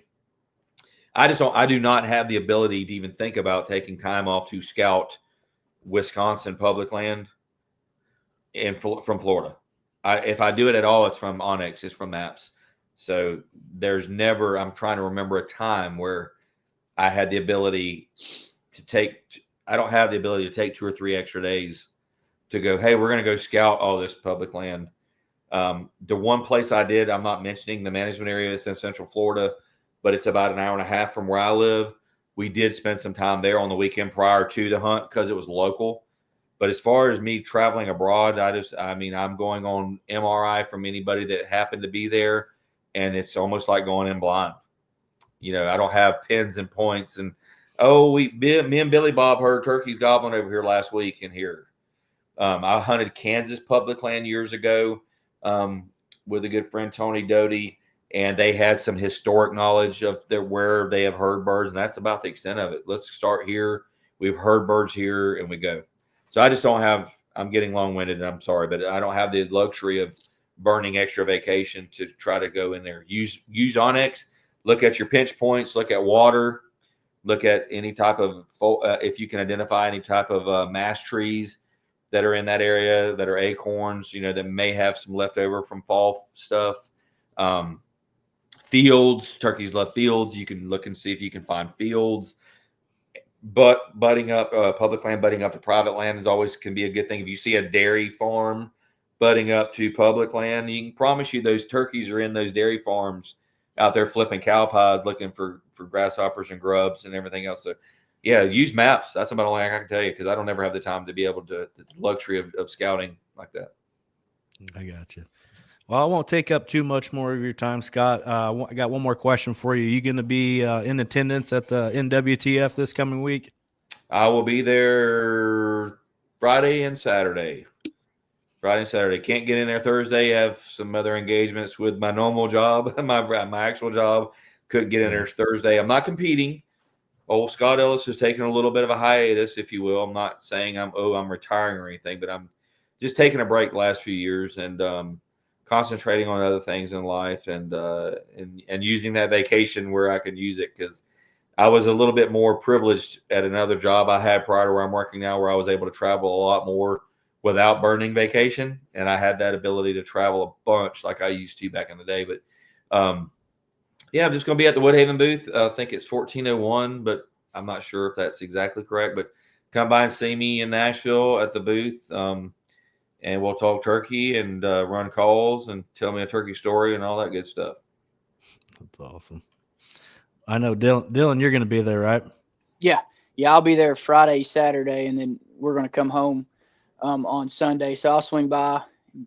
I do not have the ability to even think about taking time off to scout Wisconsin public land from Florida. If I do it at all, it's from Onyx, it's from maps. So there's never, I'm trying to remember a time where I had the ability to take, I don't have the ability to take 2 or 3 extra days to go, hey, we're going to go scout all this public land. The one place I did, I'm not mentioning the management area, it's in Central Florida, but it's about an hour and a half from where I live. We did spend some time there on the weekend prior to the hunt because it was local. But as far as me traveling abroad, I'm going on MRI from anybody that happened to be there, and it's almost like going in blind. You know, I don't have pins and points, and me and Billy Bob heard turkeys gobbling over here last week in here. I hunted Kansas public land years ago with a good friend, Tony Doty, and they had some historic knowledge of where they have heard birds, and that's about the extent of it. Let's start here. We've heard birds here, and we go. So I just don't have, I'm getting long-winded, and I'm sorry, but I don't have the luxury of burning extra vacation to try to go in there. Use Onyx, look at your pinch points, look at water, look at any type of, if you can identify any type of mass trees that are in that area that are acorns, that may have some leftover from fall stuff. Fields, turkeys love fields. You can look and see if you can find fields. But budding up public land, budding up to private land can be a good thing. If you see a dairy farm budding up to public land, you can promise you those turkeys are in those dairy farms out there flipping cow pies, looking for grasshoppers and grubs and everything else. So yeah, use maps. That's about all I can tell you, because I don't ever have the time to be able to the luxury of scouting like that. I got you. Well, I won't take up too much more of your time, Scott. I got one more question for you. You going to be in attendance at the NWTF this coming week? I will be there Friday and Saturday. Can't get in there Thursday. Have some other engagements with my normal job, my actual job. Couldn't get in there Thursday. I'm not competing. Old Scott Ellis is taking a little bit of a hiatus, if you will. I'm not saying I'm retiring or anything, but I'm just taking a break the last few years and concentrating on other things in life and using that vacation where I could use it, because I was a little bit more privileged at another job I had prior to where I'm working now, where I was able to travel a lot more without burning vacation. And I had that ability to travel a bunch like I used to back in the day. But yeah, I'm just going to be at the Woodhaven booth. I think it's 1401, but I'm not sure if that's exactly correct. But come by and see me in Nashville at the booth. And we'll talk turkey and run calls and tell me a turkey story and all that good stuff. That's awesome. I know, Dylan, you're going to be there, right? Yeah, I'll be there Friday, Saturday, and then we're going to come home on Sunday. So I'll swing by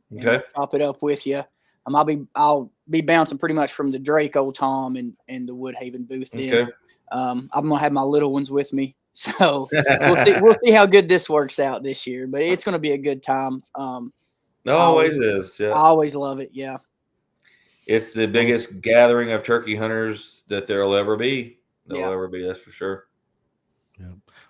and chop it up with you. I'll be bouncing pretty much from the Drake Old Tom and the Woodhaven booth. Then I'm gonna have my little ones with me, so we'll see how good this works out this year. But it's gonna be a good time. Always is. Yeah, I always love it. Yeah, it's the biggest gathering of turkey hunters that there'll ever be. Ever be. That's for sure. Yeah.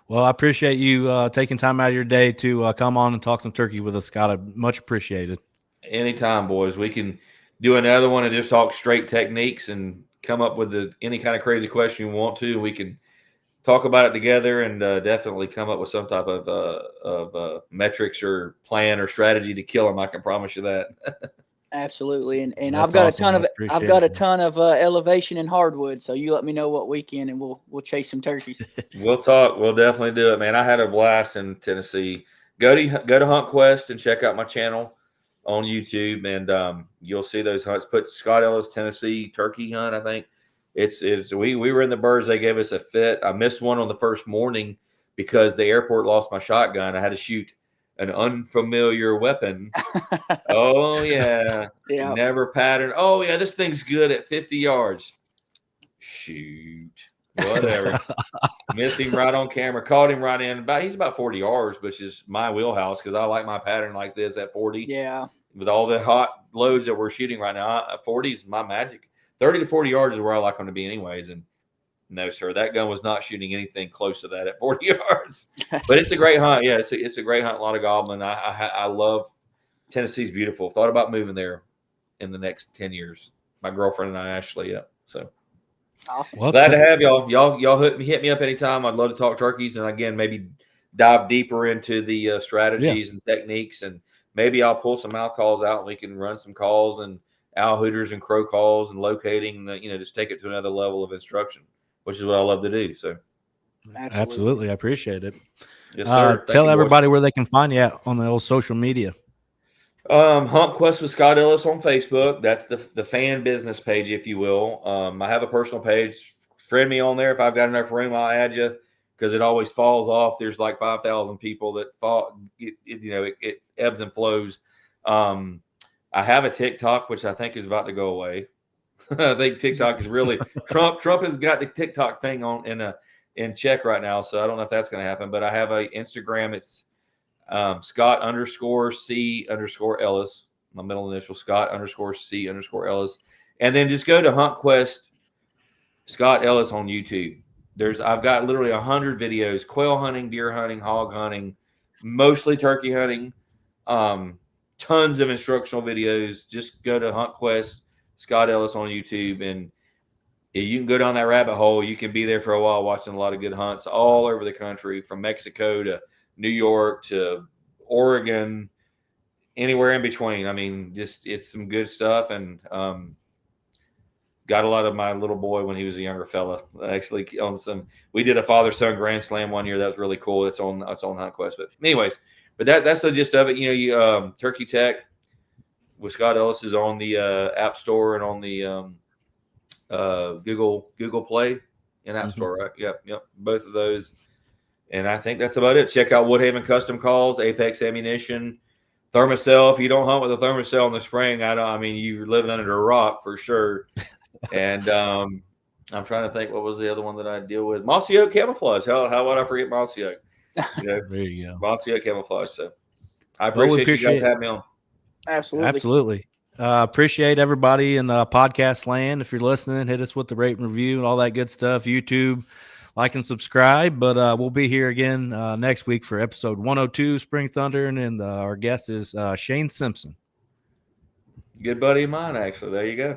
Well, I appreciate you taking time out of your day to come on and talk some turkey with us, Scott. I much appreciated. Anytime, boys. We can do another one and just talk straight techniques and come up with any kind of crazy question you want to. We can talk about it together and definitely come up with some type of metrics or plan or strategy to kill them. I can promise you that. Absolutely. And That's I've got awesome. I've got a ton of elevation and hardwood. So you let me know what weekend and we'll chase some turkeys. We'll talk. We'll definitely do it, man. I had a blast in Tennessee. Go to Hunt Quest and check out my channel on YouTube, and you'll see those hunts. Put Scott Ellis Tennessee turkey hunt. I think we were in the birds. They gave us a fit. I missed one on the first morning because the airport lost my shotgun. I had to shoot an unfamiliar weapon. Oh yeah, Yeah. never pattern. Oh yeah, this thing's good at 50 yards. Shoot, whatever. Missed him right on camera. Caught him right in. He's about 40 yards, which is my wheelhouse because I like my pattern like this at 40. Yeah. With all the hot loads that we're shooting right now, 40 is my magic. 30 to 40 yards is where I like them to be anyways. And no, sir, that gun was not shooting anything close to that at 40 yards. But it's a great hunt. Yeah, it's a great hunt. A lot of goblin. I love Tennessee's beautiful. Thought about moving there in the next 10 years. My girlfriend and I, Ashley. Yeah. So Awesome. Well, glad to have y'all. Y'all hit me up anytime. I'd love to talk turkeys, and again, maybe dive deeper into the strategies and techniques, and maybe I'll pull some mouth calls out, and we can run some calls and owl hooters and crow calls and locating. Just take it to another level of instruction, which is what I love to do. So, absolutely, I appreciate it. yes, sir. Tell everybody where they can find you on the old social media. Hunt Quest with Scott Ellis on Facebook. That's the fan business page, if you will. I have a personal page. Friend me on there. If I've got enough room, I'll add you because it always falls off. There's like 5,000 people that fall. It ebbs and flows. I have a TikTok, which I think is about to go away. I think TikTok is really Trump has got the TikTok thing on in check right now, so I don't know if that's going to happen. But I have a Instagram. It's Scott_C_Ellis, my middle initial, Scott_C_Ellis. And then just go to Hunt Quest Scott Ellis on YouTube. I've got literally 100 videos, quail hunting, deer hunting, hog hunting, mostly turkey hunting, tons of instructional videos. Just go to Hunt Quest Scott Ellis on YouTube, and you can go down that rabbit hole. You can be there for a while watching a lot of good hunts all over the country, from Mexico to New York to Oregon, anywhere in between. I mean, it's some good stuff, and got a lot of my little boy when he was a younger fella. Actually, we did a father-son grand slam one year. That was really cool. It's on Hunt Quest. But anyways, that's the gist of it. Turkey Tech with Scott Ellis is on the App Store and on the Google Play and App Store, right? Yep, both of those. And I think that's about it. Check out Woodhaven Custom Calls, Apex Ammunition, Thermacell. If you don't hunt with a Thermacell in the spring, you're living under a rock for sure. And I'm trying to think, what was the other one that I deal with? Mossy Oak Camouflage. How would I forget Mossy Oak? There you go. Mossy Oak Camouflage. So I appreciate you guys having me on. Absolutely. Appreciate everybody in podcast land. If you're listening, hit us with the rate and review and all that good stuff. YouTube, like and subscribe. But we'll be here again next week for episode 102, Spring Thunder, and our guest is Shane Simpson. Good buddy of mine, actually. There you go.